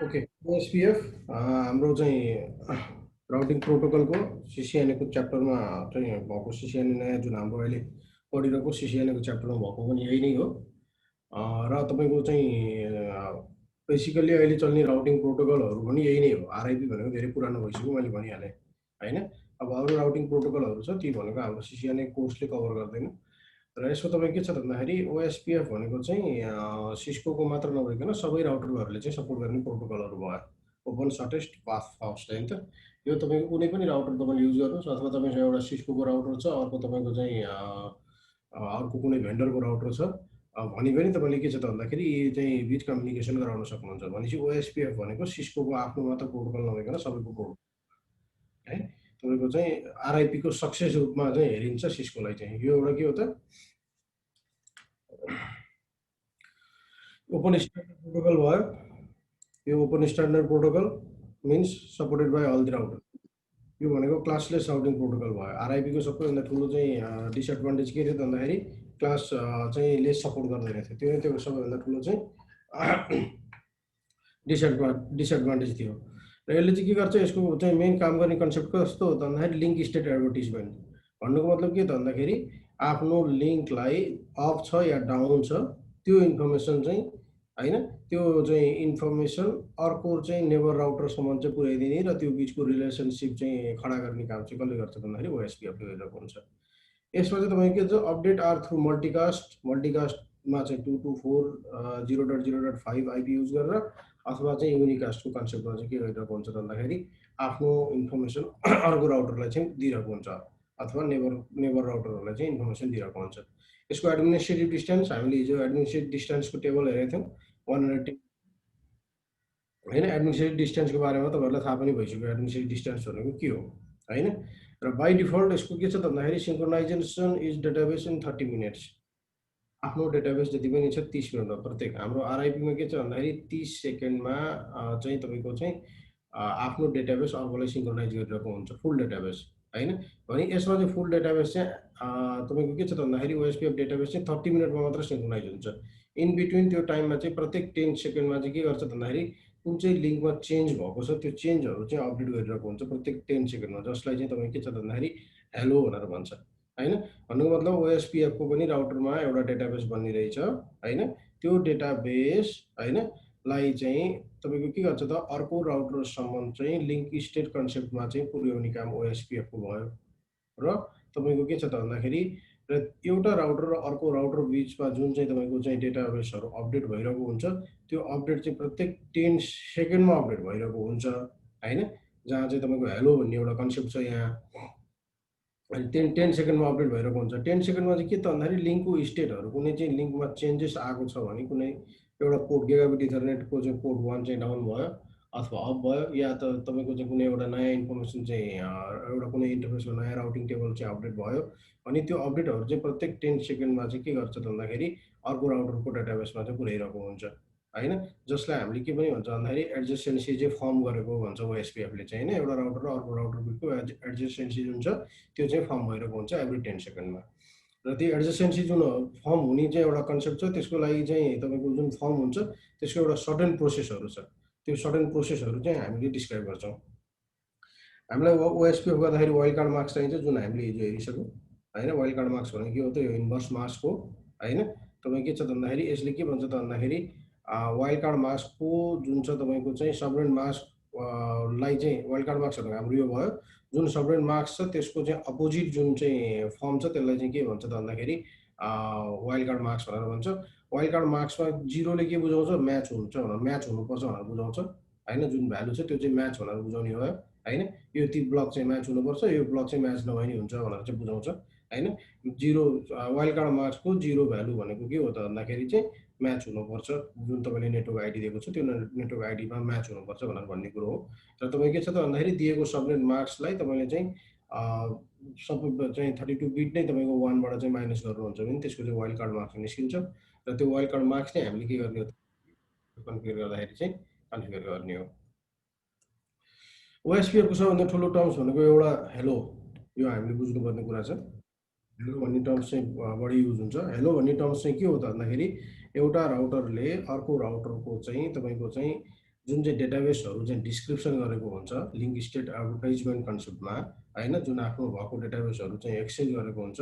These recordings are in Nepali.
ओके ओएसपीएफ हाम्रो चाहिँ राउटिङ प्रोटोकलको सिसिएनएको च्याप्टरमा चाहिँ भएको सिसिएनए नयाँ जुन हाम्रो अहिले पढिरहेको सिसिएनएको च्याप्टरमा भएको पनि यही नै हो र तपाईँको चाहिँ बेसिकल्ली अहिले चल्ने राउटिङ प्रोटोकलहरू पनि यही नै हो। आरआइपी भनेको धेरै पुरानो भइसक्यो, मैले भनिहालेँ होइन। अब अरू राउटिङ प्रोटोकलहरू छ, ती भनेको हाम्रो सिसिएनए कोर्सले कभर गर्दैन। र यसको तपाईँ के छ भन्दाखेरि ओएसपीएफ भनेको चाहिँ सिस्कोको मात्र नभइकन सबै राउटरहरूले चाहिँ सपोर्ट गर्ने प्रोटोकलहरू भयो। ओपन सर्टेस्ट पाथ फर्स्ट होइन त। यो तपाईँको कुनै पनि राउटर तपाईँले युज गर्नुहोस्, अथवा तपाईँसँग एउटा सिस्कोको राउटर छ, अर्को तपाईँको चाहिँ अर्को कुनै भेन्डरको राउटर छ भने पनि तपाईँले के छ त भन्दाखेरि यी चाहिँ बिच कम्युनिकेसन गराउन सक्नुहुन्छ। भनेपछि ओएसपीएफ भनेको सिस्कोको आफ्नो मात्र प्रोटोकल नभइकन सबैको प्रोटोकल है। तपाईँको चाहिँ आरआइपीको सक्सेस रूपमा चाहिँ हेरिन्छ सिस्कोलाई चाहिँ। यो एउटा के हो त, ओपन स्ट्यान्डर्ड प्रोटोकल भयो। यो open standard protocol means supported by all the router. यो भनेको क्लासलेस राउटिङ प्रोटोकल भयो। आरआइपीको सबैभन्दा ठुलो चाहिँ डिसएडभान्टेज के थियो त भन्दाखेरि क्लास चाहिँ लेस सपोर्ट गर्दैन थियो। त्यो नै त्यो सबैभन्दा ठुलो चाहिँ डिसएडभान्टेज थियो। र यसले चाहिँ के गर्छ, यसको चाहिँ मेन काम गर्ने कन्सेप्ट कस्तो हो त भन्दाखेरि लिङ्क स्टेट एडभर्टिजमेन्ट। भन्नुको मतलब के त भन्दाखेरि आफ्नो लिङ्कलाई अफ छ या डाउन छ त्यो इन्फर्मेसन चाहिँ होइन, त्यो चाहिँ इन्फर्मेसन अर्को चाहिँ नेबर राउटरसम्म चाहिँ पुर्याइदिने र त्यो बिचको रिलेसनसिप चाहिँ खडा गर्ने काम चाहिँ कसले गर्छ भन्दाखेरि ओएसपीएफले गरिरहेको हुन्छ। यसमा चाहिँ तपाईँको के छ, अपडेट आर थ्रु मल्टिकास्टमा चाहिँ 224.0.0.5 आइपी युज गरेर अथवा चाहिँ युनिकास्टको कन्सेप्टमा चाहिँ के गरिरहेको हुन्छ भन्दाखेरि आफ्नो इन्फर्मेसन अर्को राउटरलाई चाहिँ दिइरहेको हुन्छ, अथवा नेबर राउटरहरूलाई चाहिँ इन्फर्मेसन दिइरहेको हुन्छ। यसको एडमिनिस्ट्रेटिभ डिस्टेन्स हामीले हिजो एडमिनिस्ट्रेटिभ डिस्टेन्सको टेबल हेरेको थियौँ 110 होइन। एडमिनिस्ट्रेटिभ डिस्टेन्सको बारेमा तपाईँहरूलाई थाहा पनि भइसक्यो एडमिनिस्ट्रेटिभ डिस्टेन्स भनेको के हो होइन। र बाई डिफल्ट यसको के छ त भन्दाखेरि synchronisation is database in 30 minutes. आफ्नो डेटाबेस जति पनि छ 30 मिनटमा प्रत्येक। हाम्रो आरआइपीमा के छ भन्दाखेरि 30 सेकेन्डमा चाहिँ तपाईँको चाहिँ आफ्नो डेटाबेस अर्कोलाई सिङ्क्रोनाइज गरिरहेको हुन्छ, फुल डेटाबेस होइन। भने यसमा चाहिँ फुल डेटाबेस चाहिँ तपाईँको के छ त भन्दाखेरि ओएसपीएफ डेटाबेस चाहिँ 30 मिनटमा मात्र सिङ्क्रोनाइज हुन्छ। इन बिट्विन त्यो टाइममा चाहिँ प्रत्येक 10 सेकेन्डमा चाहिँ के गर्छ भन्दाखेरि कुन चाहिँ लिङ्कमा चेन्ज भएको छ त्यो चेन्जहरू चाहिँ अपडेट गरिरहेको हुन्छ प्रत्येक 10 सेकेन्डमा, जसलाई चाहिँ तपाईँ के छ भन्दाखेरि हेलो भनेर भन्छ होइन। भन्नुको मतलब ओएसपीएफको पनि राउटरमा एउटा डेटाबेस बनिरहेछ होइन। त्यो डेटाबेस होइन लाई चाहिँ तपाईँको के गर्छ त अर्को राउटरसम्म चाहिँ लिङ्क स्टेट कन्सेप्टमा चाहिँ पुर्याउने काम ओएसपीएफको भयो। र तपाईँको के छ त भन्दाखेरि र एउटा राउटर र अर्को राउटर बिचमा जुन चाहिँ तपाईँको चाहिँ डेटाबेसहरू अपडेट भइरहेको हुन्छ त्यो अपडेट चाहिँ प्रत्येक 10 सेकेन्डमा अपडेट भइरहेको हुन्छ होइन। जहाँ चाहिँ तपाईँको हेलो भन्ने एउटा कन्सेप्ट छ यहाँ, अनि 10 सेकेन्डमा अपडेट भइरहेको हुन्छ। 10 सेकेन्डमा चाहिँ के त भन्दाखेरि लिङ्कको स्टेटहरू कुनै चाहिँ लिङ्कमा चेन्जेस आएको छ भने कुनै एउटा पोर्ट गिगाबिट इथरनेटको चाहिँ पोर्ट 1 चाहिँ डाउन भयो अथवा अप भयो, या त तपाईँको चाहिँ कुनै एउटा नयाँ इन्फर्मेसन चाहिँ एउटा कुनै इन्टरफेसको नयाँ राउटिङ टेबल चाहिँ अपडेट भयो भने त्यो अपडेटहरू चाहिँ प्रत्येक 10 सेकेन्डमा चाहिँ के गर्छ त भन्दाखेरि अर्को राउटरको डेटाबेसमा चाहिँ पुर्याइरहेको हुन्छ होइन। जसलाई हामीले के पनि भन्छ भन्दाखेरि एडजस्टेन्सी चाहिँ फर्म गरेको भन्छ ओएसपीएफले चाहिँ होइन। एउटा राउटर र अर्को राउटर बिचको एडजस्टेन्सी जुन छ त्यो चाहिँ फर्म भइरहेको हुन्छ एभ्री 10 सेकेन्डमा। र त्यो एडजस्टेन्सी जुन फर्म हुने चाहिँ एउटा कन्सेप्ट छ, त्यसको लागि चाहिँ तपाईँको जुन फर्म हुन्छ त्यसको एउटा सर्टेन प्रोसेसहरू छ। त्यो सर्टेन प्रोसेसहरू चाहिँ हामीले डिस्क्राइब गर्छौँ। हामीलाई ओएसपीएफ गर्दाखेरि वाइल्ड कार्ड मार्क्स चाहिन्छ, जुन हामीले हिजो हेरिसक्यौँ होइन। वाइल्ड कार्ड मार्क्स भनेको के हो त, यो इन्भर्स मार्क्सको होइन। तपाईँ के छ त भन्दाखेरि यसले के भन्छ त भन्दाखेरि वाइल्ड कार्ड मार्क्सको जुन छ तपाईँको चाहिँ सबरेन मार्क्स लाई चाहिँ वाइल्ड कार्ड मार्क्स भनेको हाम्रो यो भयो। जुन सबरेन मार्क्स छ त्यसको चाहिँ अपोजिट जुन चाहिँ फर्म छ त्यसलाई चाहिँ के भन्छ त भन्दाखेरि वाइल्ड कार्ड मार्क्स भनेर भन्छ। वाइल्ड कार्ड मार्क्समा 0ले के बुझाउँछ, म्याच हुन्छ भनेर, म्याच हुनुपर्छ भनेर बुझाउँछ होइन। जुन भ्यालु छ त्यो चाहिँ म्याच भनेर बुझाउने भयो होइन। यो ती ब्लक चाहिँ म्याच हुनुपर्छ, यो ब्लक चाहिँ म्याच नभए नि हुन्छ भनेर चाहिँ बुझाउँछ होइन। 0 वाइल्ड कार्ड मार्क्सको 0 भ्यालु भनेको के हो त भन्दाखेरि चाहिँ म्याच हुनुपर्छ, जुन तपाईँले नेटवर्क आइडी दिएको छ त्यो नेटवर्क आइडीमा म्याच हुनुपर्छ भनेर भन्ने कुरो हो। र तपाईँ के छ त भन्दाखेरि दिएको सबनेट मार्क्सलाई तपाईँले चाहिँ सबै चाहिँ 32 बिट नै तपाईँको 1 बाट चाहिँ माइनस गर्नुहुन्छ भने त्यसको चाहिँ वाइल्ड कार्ड मार्क्स निस्किन्छ। र त्यो वाइल्ड कार्ड मार्क्स चाहिँ हामीले के गर्ने हो, कन्फिगर गर्दाखेरि चाहिँ कन्फिगर गर्ने हो। ओएसपीएफको सबभन्दा ठुलो टर्म्स भनेको एउटा हेलो, यो हामीले बुझ्नुपर्ने कुरा छ। हेलो भन्ने टर्म्स चाहिँ बढी युज हुन्छ। हेलो भन्ने टर्म्स चाहिँ के हो त भन्दाखेरि एउटा राउटरले अर्को राउटरको चाहिँ तपाईँको चाहिँ जुन चाहिँ डेटाबेसहरु चाहिँ डिस्क्रिप्सन गरेको हुन्छ लिंक स्टेट एडभर्टाइजमेन्ट कन्सेप्टमा हैन, जुन आफ्नो भएको डेटाबेसहरु चाहिँ एक्सचेन्ज गरेको हुन्छ,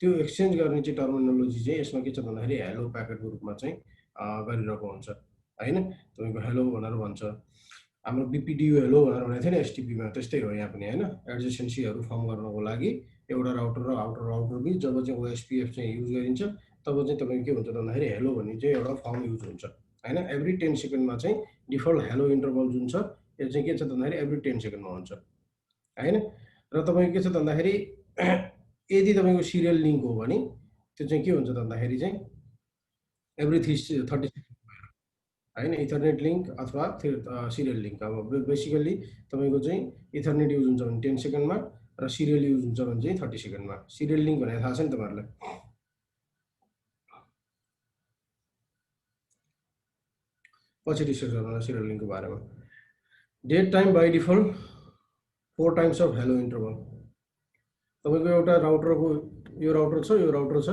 त्यो एक्सचेन्ज गर्ने चाहिँ टर्मिनोलोजी चाहिँ यसमा के छ भन्दाखेरि हेलो प्याकेटको रूपमा चाहिँ गरिरहेको हुन्छ हैन। तपाईको हेलो भनेर भन्छ। हाम्रो बीपीडीयू हेलो भनेर भनेको थियो नि एसटीपी मा, त्यस्तै हो यहाँ पनि हैन। एडजेसेन्सीहरु फर्म गर्नको लागि एउटा राउटर र आउटर राउटर बीच जब चाहिँ ओएसपीएफ चाहिँ युज गरिन्छ तब चाहिँ तपाईको के हुन्छ भन्दाखेरि हेलो भन्ने चाहिँ एउटा फर्म युज हुन्छ हैन। एभ्री 10 सेकेन्डमा चाहिँ डिफल्ट हेलो इन्टरभल जुन छ यो चाहिँ के छ भन्दाखेरि एभ्री 10 सेकेन्डमा हुन्छ हैन। र तपाईको के छ भन्दाखेरि यदि तपाईको सिरियल लिंक हो भने त्यो चाहिँ के हुन्छ भन्दाखेरि चाहिँ एभ्री 30 हैन। इथरनेट लिंक अथवा सिरियल लिंक। अब बेसिकली तपाईको चाहिँ इथरनेट युज हुन्छ भने 10 सेकेन्डमा र सिरियल युज हुन्छ भने चाहिँ 30 सेकेन्डमा। सिरियल लिंक भनेको थाहा छ नि तपाईहरुलाई? पछि डिस्कस गरौँला सिरियल लिंकको बारेमा। Dead time by default 4 times of hello interval. तपाईको एउटा राउटरको यो राउटर छ, यो राउटर छ,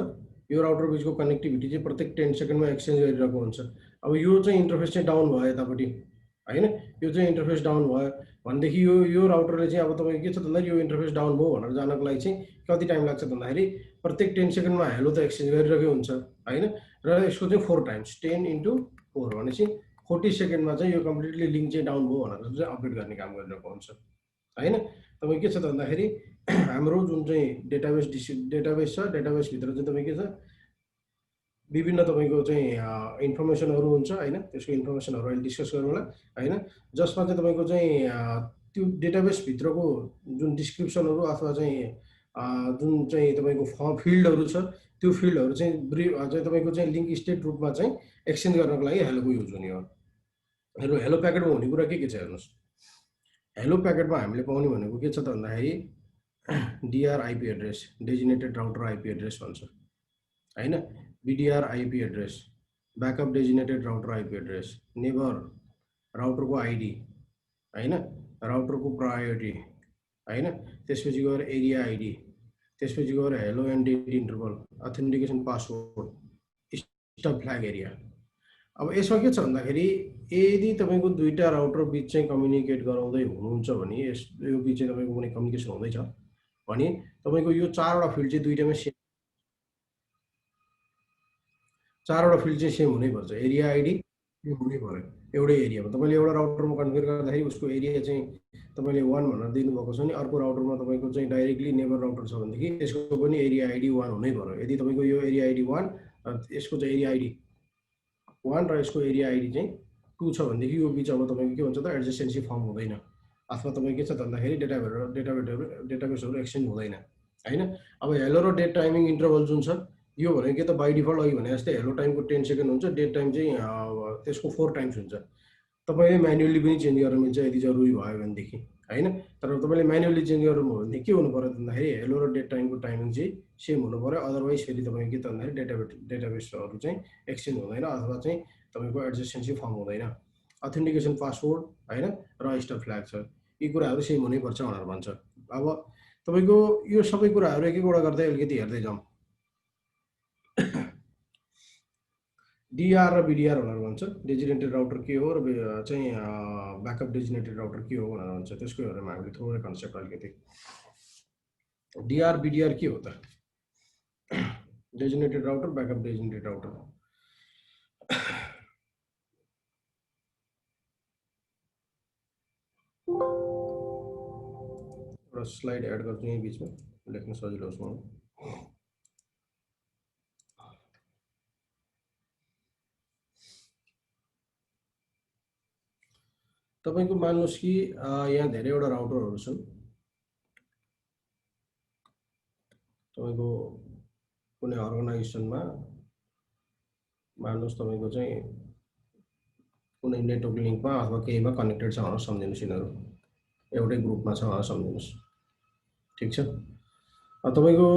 यो राउटर बीचको कनेक्टिभिटी चाहिँ प्रत्येक 10 सेकेन्डमा एक्सचेन्ज गरिरहेको हुन्छ। अब यो चाहिँ इन्टरफेस चाहिँ डाउन भयो यतापट्टि हैन, यो चाहिँ इन्टरफेस डाउन भयो भनेदेखि यो राउटरले चाहिँ अब तपाईको के छ भन्दाखेरि यो इन्टरफेस डाउन भयो भनेर जानको लागि चाहिँ कति टाइम लाग्छ भन्दाखेरि प्रत्येक 10 सेकेन्डमा हेलो त एक्सचेन्ज गरिरहेकै हुन्छ हैन। र यसको चाहिँ 4 टाइम्स 10 × 4 भनेपछि 40 सेकेन्डमा चाहिँ यो कम्प्लिटली लिंक चाहिँ डाउन भयो भनेर चाहिँ अपडेट गर्ने काम गरिरहेको हुन्छ हैन। तपाईको के छ भन्दाखेरि हाम्रो जुन चाहिँ डेटाबेस छ, डेटाबेस भित्र चाहिँ तपाईको के छ विभिन्न तपाईको चाहिँ इन्फर्मेसनहरु हुन्छ हैन। त्यसको इन्फर्मेसनहरु अहिले डिस्कस गरौँला हैन। जसमा चाहिँ तपाईको चाहिँ त्यो डेटाबेस भित्रको जुन डिस्क्रिप्सनहरु अथवा चाहिँ जुन चाहिँ तपाईको फिल्डहरु छ त्यो फिल्डहरु चाहिँ चाहिँ तपाईको चाहिँ लिंक स्टेट रूपमा चाहिँ एक्सचेन्ज गर्नको लागि हेलोको युज हुने हो। हेलो प्याकेटमा हुने कुरा के छ हेर्नुस्। हेलो प्याकेटमा हामीले पाउने भनेको के छ त भन्दाखेरि DR IP address, designated router IP address भन्छ हैन। BDR IP address, backup designated router IP address, neighbour राउटरको आईडी हैन, राउटरको प्रायोरिटी हैन, त्यसपछि गएर एरिया आईडी, त्यसपछि गएर hello and dead interval, authentication password, stub flag area. अब यसमा के छ भन्दाखेरि यदि तपाईको दुईटा राउटर बीच चाहिँ कम्युनिकेट गराउँदै हुनुहुन्छ भने यो बीच चाहिँ तपाईको कुनै कम्युनिकेसन हुँदैछ भने तपाईको यो चारवटा फिल्ड चाहिँ दुईटामै सेम, चारवटा फिल्ड चाहिँ सेम हुनैपर्छ। एरिया आईडी हुनै पर्यो एउटै एरियामा। तपाईले एउटा राउटरमा कन्फिगर गर्दाखेरि उसको एरिया चाहिँ तपाईले 1 भनेर दिनुभएको छ नि, अर्को राउटरमा तपाईको चाहिँ डाइरेक्टली नेबर राउटर छ भनेदेखि त्यसको पनि एरिया आईडी 1 हुनै पर्यो। यदि तपाईको यो एरिया आईडी 1 यसको चाहिँ एरिया आईडी 1 र यसको एरिया आईडी चाहिँ 2 छ भनेदेखि यो बीच अब तपाईको के हुन्छ त एडजेसेन्सी फर्म हुँदैन अथवा तपाईको के छ भन्दाखेरि डेटाबेसहरु एक्सचेन्ज हुँदैन हैन। अब हेलो र डेट टाइमिङ इन्टरभल जुन छ यो भनेको के त बाइ डिफल्ट अघि भने जस्तै हेलो टाइमको 10 सेकेन्ड हुन्छ, डेट टाइम चाहिँ त्यसको 4 टाइम्स हुन्छ। तपाईले म्यानुअली पनि चेन्ज गर्न मिल्छ यदि जरुरी भयो भनेदेखि हैन। तर तपाईले म्यानुअली चेन्ज गर्नु हो भने के हुनु पर्यो भन्दाखेरि हेलो र डेट टाइमको टाइमिङ चाहिँ सेम हुनु पर्यो। अदरवाइज फेरि तपाईको के त भन्दाखेरि डेटाबेसहरु चाहिँ एक्सचेन्ज हुँदैन अथवा चाहिँ तपाईको एडजेसेन्सी फर्म हुँदैन। अथेन्टिकेसन पासवर्ड हैन र स्टब फ्ल्याग छ, यी कुराहरु सेम हुनै पर्छ भनेर भन्छ। अब तपाईको यो सबै कुराहरु एक एकवटा गर्दै अलिकति हेर्दै जाउँ। डीआर र बीडीआर भनेर भन्छ। डेजिनेटेड राउटर के हो र चाहिँ ब्याकअप डेजिनेटेड राउटर के हो भनेर भन्छ। त्यसको बारेमा हामीले थोरै कन्सेप्ट अलिकति। डीआर बीडीआर के हो त? Designated router, backup designated router. एउटा स्लाइड एड गर्छु यही बीचमा लेख्न सजिलो होस् मलाई। तपाईको मान्नुस् कि यहाँ धेरैवटा राउटरहरु छन्। तपाईको कुनै अर्गनाइजेसनमा मान्नुस् तपाईको चाहिँ कुनै नेटवर्क लिंकमा अथवा केहीमा कनेक्टेड छ भनेर सम्झिनुस्, यिनीहरु एउटै ग्रुपमा छ भनेर सम्झिनुस्, ठीक छ। तपाईको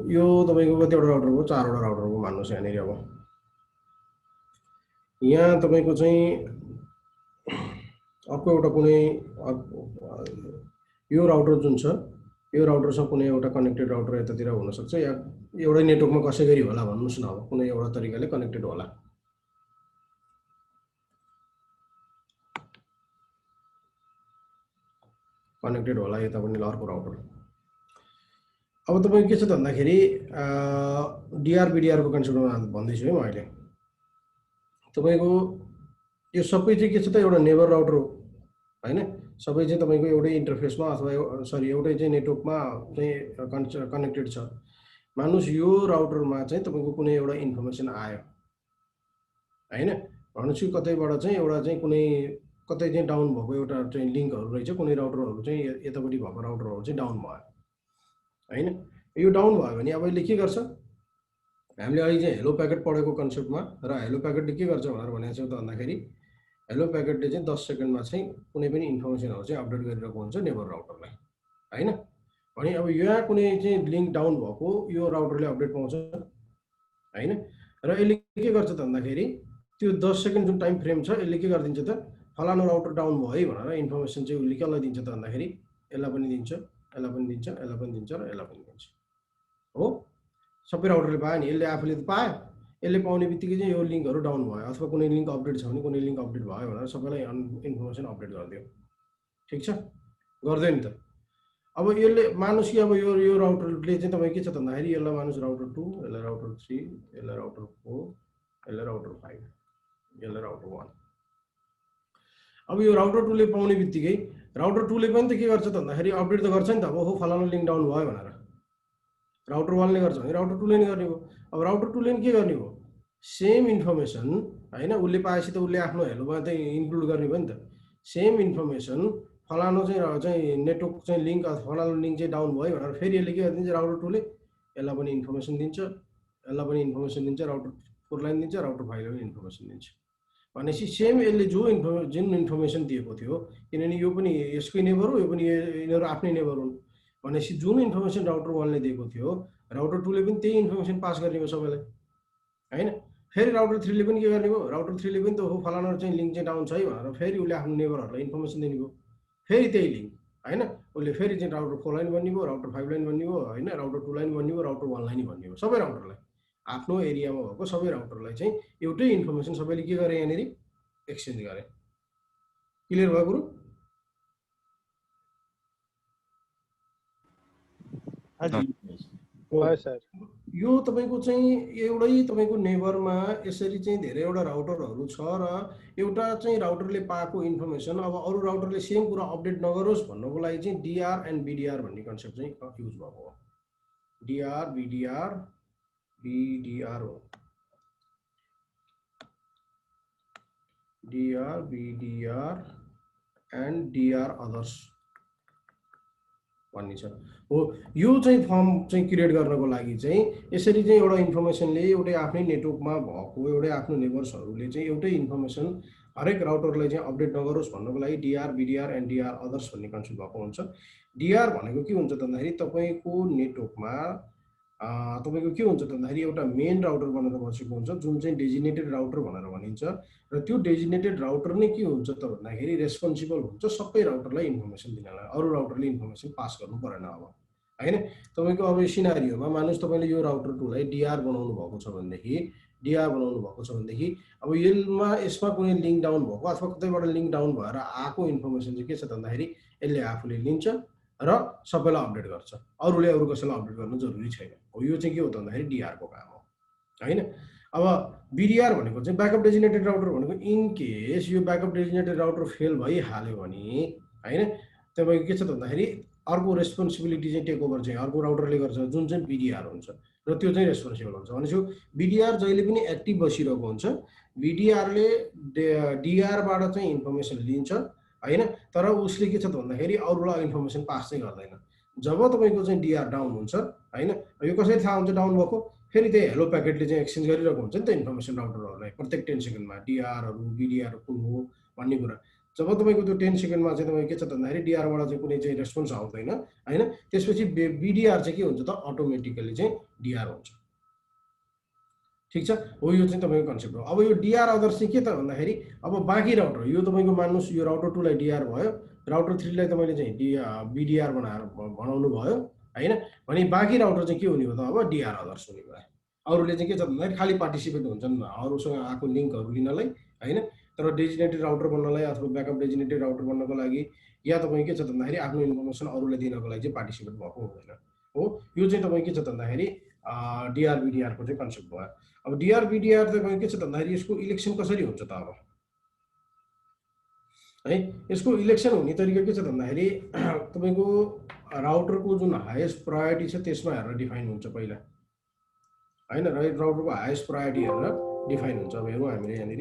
यो तपाईको कतिवटा राउटर हो? 4 वटा राउटर हो मान्नुस् यहाँनिर। अब यहाँ तपाईको चाहिँ अर्को एउटा कुनै यो राउटर जुन छ यो राउटरसँग कुनै एउटा कनेक्टेड राउटर यतातिर हुन सक्छ या एउटै नेटवर्कमा कसै गरी होला भन्नुस् न। अब कुनै एउटा तरिकाले कनेक्टेड होला। कनेक्टेड होला यतापट्टि अर्को राउटर। अब तपाईको के छ त भन्दाखेरि डिआर बिडिआर को कन्सेप्टमा भन्दैछु है म अहिले। तपाईको यो सबै चाहिँ के छ त एउटा नेबर राउटर हो हैन, सबै चाहिँ तपाईको एउटै इन्टरफेसमा अथवा सरी एउटै चाहिँ नेटवर्कमा चाहिँ कनेक्टेड छ। मानुस यो राउटरमा चाहिँ तपाईको कुनै एउटा इन्फर्मेसन आयो हैन, भन्नुछु कतैबाट चाहिँ एउटा चाहिँ कुनै कतै चाहिँ डाउन भएको एउटा चाहिँ लिङ्कहरु रहेछ, कुनै राउटरहरु चाहिँ यतापट्टि भएको राउटरहरु चाहिँ डाउन भयो हैन। यो डाउन भयो भने अब यसले के गर्छ, हामीले अहिले चाहिँ हेलो प्याकेट पढेको कन्सेप्टमा र हेलो प्याकेटले के गर्छ भनेर भनेको छ त भन्दाखेरि हेलो प्याकेटले चाहिँ 10 सेकेन्डमा चाहिँ कुनै पनि इन्फर्मेसनहरु चाहिँ अपडेट गरिरहेको हुन्छ नेबर राउटरलाई हैन। भने अब यहाँ कुनै चाहिँ लिङ्क डाउन भएको यो राउटरले अपडेट पाउँछ हैन, र यसले के गर्छ त भन्दाखेरि त्यो 10 सेकेन्ड जुन टाइम फ्रेम छ यसले के गरिदिन्छ त फलानु राउटर डाउन भयो है भनेर इन्फर्मेसन चाहिँ उसले केलाई दिन्छ त भन्दाखेरि यसलाई पनि दिन्छ, यसलाई पनि दिन्छ, यसलाई पनि दिन्छ र यसलाई पनि दिन्छ हो। सबै राउटरले पायो नि, यसले आफूले त पायो, यसले पाउने बित्तिकै चाहिँ यो लिङ्कहरु डाउन भयो अथवा कुनै लिङ्क अपडेट छ भने कुनै लिङ्क अपडेट भयो भनेर सबैलाई इन्फर्मेसन अपडेट गरिदियो। ठिक छ, गर्दैन नि त। अब यसले मानुस कि अब यो राउटरले चाहिँ तपाईँ के छ त भन्दाखेरि यसलाई मानुस राउटर 2, यसलाई राउटर 3, यसलाई राउटर 4, यसलाई राउटर 5, यसलाई राउटर 1। अब यो राउटर 2 ले पाउने बित्तिकै राउटर 2 ले पनि त के गर्छ त भन्दाखेरि अपडेट त गर्छ नि त। अब हो फलानु लिङ्क डाउन भयो भनेर राउटर 1 ले गर्छ भने राउटर 2 ले नि गर्ने भयो। अब राउटर 2 ले नि के गर्ने भयो, सेम इन्फर्मेसन हैन, उसले पाएपछि त उसले आफ्नो हेलोमा चाहिँ इन्क्लुड गर्ने भयो नि त। सेम इन्फर्मेसन फलानु चाहिँ नेटवर्क चाहिँ लिङ्क फलानु लिङ्क चाहिँ डाउन भयो भनेर फेरि यसले के गरिदिन्छ राउटर 2 ले यसलाई पनि इन्फर्मेसन दिन्छ, यसलाई पनि इन्फर्मेसन दिन्छ, राउटर 4 लाई दिन्छ, राउटर 5 लाई पनि इन्फर्मेसन दिन्छ। भनेपछि सेम यसले जुन इन्फर्मेसन दिएको थियो, किनभने यो पनि यसकै नेबर हो, यो पनि यिनीहरू आफ्नै नेबर हुन्, भनेपछि जुन इन्फर्मेसन राउटर 1 ले दिएको थियो राउटर 2 ले पनि त्यही इन्फर्मेसन पास गर्ने भयो सबैलाई हैन। फेरि राउटर 3 ले पनि के गर्ने भयो, राउटर 3 ले पनि त हो फलानु चाहिँ लिङ्क चाहिँ डाउन छ है भनेर फेरि उसले आफ्नो नेबरहरूलाई इन्फर्मेसन दिने भयो, फेरि त्यही लिङ्क हैन। उसले फेरि चाहिँ राउटर 4 लाई नि भन्ने भयो, राउटर 5 लाई नि भन्ने भयो हैन, राउटर 2 लाई नि भन्ने भयो, राउटर 1 लाई नि भन्ने भयो। सबै राउटरलाई आफ्नो एरियामा भएको सबै राउटरलाई चाहिँ एउटै इन्फर्मेसन सबैले के गरे यहाँनेरि एक्सचेन्ज गरे। क्लियर भयो गुरु? सर यो तपाईको चाहिँ एउटै तपाईको नेबरमा यसरी चाहिँ धेरैवटा राउटरहरु छ र एउटा चाहिँ राउटरले पाएको इन्फर्मेसन अब अरु राउटरले सेम कुरा अपडेट नगरोस् भन्नको लागि चाहिँ डीआर एन्ड बीडीआर भन्ने कन्सेप्ट चाहिँ युज भएको हो। डीआर बीडीआर हो, DR BDR and DR others भन्ने छ हो। यो चाहिँ फर्म चाहिँ क्रिएट गर्नको लागि चाहिँ यसरी चाहिँ एउटा इन्फर्मेसनले एउटै आफ्नै नेटवर्कमा भएको एउटै आफ्नो नेबर्सहरुले चाहिँ एउटै इन्फर्मेसन हरेक राउटरलाई चाहिँ अपडेट नगरोस् भन्नको लागि DR BDR and DR others भन्ने कन्सेप्ट भएको हुन्छ। डीआर भनेको के हुन्छ त भन्दाखेरि तपाईको नेटवर्कमा तपाईको के हुन्छ त भन्दाखेरि एउटा मेन राउटर भनेर बसेको हुन्छ जुन चाहिँ डेजिग्नेटेड राउटर भनेर भनिन्छ र त्यो डेजिग्नेटेड राउटर नै के हुन्छ त भन्दाखेरि रेस्पोन्सिबल हुन्छ सबै राउटरलाई इन्फर्मेसन दिनलाई, अरु राउटरले इन्फर्मेसन पास गर्नु परेन अब हैन। तपाईको अब सिनारियोमा मानुस तपाईले यो राउटर 2 लाई डीआर बनाउनु भएको छ भनेदेखि अब यसमा कुनै लिङ्क डाउन भएको अथवा कतैबाट लिङ्क डाउन भएर आएको इन्फर्मेसन चाहिँ के छ त भन्दाखेरि यसले आफूले लिन्छ र सबैलाई अपडेट गर्छ, अरुले अरु कसैलाई अपडेट गर्न जरुरी छैन हो। यो चाहिँ के हो त भन्दाखेरि डीआर को काम हो हैन। अब बीडीआर भनेको चाहिँ ब्याकअप डेजिग्नेटेड राउटर भनेको इन केस यो ब्याकअप डेजिग्नेटेड राउटर फेल भइहाल्यो भने हैन तपाईको के छ त भन्दाखेरि अर्को रेस्पोन्सिबिलिटी चाहिँ टेक ओभर चाहिँ अर्को राउटरले गर्छ जुन चाहिँ बीडीआर हुन्छ र त्यो चाहिँ रेस्पोन्सिबल हुन्छ। भनेपछि बीडीआर जहिले पनि एक्टिभ बसिरहेको हुन्छ, बीडीआरले डीआर बाट चाहिँ इन्फर्मेसन लिन्छ हैन, तर उसले के छ त भन्दाखेरि अरुलाई इन्फर्मेसन पास चाहिँ गर्दैन। जब तपाईको चाहिँ डीआर डाउन हुन्छ हैन, यो कसरी थाहा हुन्छ डाउन भएको, फेरि त्यही हेलो प्याकेटले चाहिँ एक्सचेन्ज गरिरहेको हुन्छ नि त इन्फर्मेसन राउटरहरुलाई प्रत्येक 10 सेकेन्डमा डीआरहरु बीडीआर कुन हो भन्ने कुरा। जब तपाईको त्यो 10 सेकेन्डमा चाहिँ तपाईको के छ त भन्दाखेरि डीआर बाट चाहिँ कुनै चाहिँ रेस्पोन्स आउँदैन हैन, त्यसपछि बीडीआर चाहिँ के हुन्छ त अटोमेटिकली चाहिँ डीआर हुन्छ। ठीक छ हो, यो चाहिँ तपाईको कन्सेप्ट हो। अब यो डीआर अदर्स चाहिँ के त भन्दाखेरि अब बाँकी राउटर यो तपाईको मान्नुस् यो राउटर 2 लाई डीआर भयो, राउटर 3 लाई तपाईले चाहिँ बीडीआर बनाएर बनाउनु भयो हैन, भने बाँकी राउटर चाहिँ के हुने हो त अब डीआर अदर्स हुने भयो। अरुले चाहिँ के छ भन्दाखेरि खाली पार्टिसिपेट हुन्छन् अरुसँग आएको लिङ्कहरु लिनलाई हैन, तर डेजिनेटेड राउटर बन्नलाई अथवा ब्याकअप डेजिनेटेड राउटर बन्नको लागि या तपाईँ के छ भन्दाखेरि आफ्नो इन्फर्मेसन अरूलाई दिनको लागि चाहिँ पार्टिसिपेट भएको हुँदैन हो। यो चाहिँ तपाईँ के छ भन्दाखेरि DRBDR को चाहिँ कन्सेप्ट भयो। अब DRBDR तपाईँ के छ भन्दाखेरि यसको इलेक्सन कसरी हुन्छ त अब है। यसको इलेक्सन हुने तरिका के छ भन्दाखेरि तपाईँको राउटरको जुन हाइएस्ट प्रायोरिटी छ त्यसमा हेरेर डिफाइन हुन्छ पहिला हैन। राउटरको हाइएस्ट प्रायोरिटी हेरेर डिफाइन हुन्छ। अब हेरौँ हामीले यहाँनिर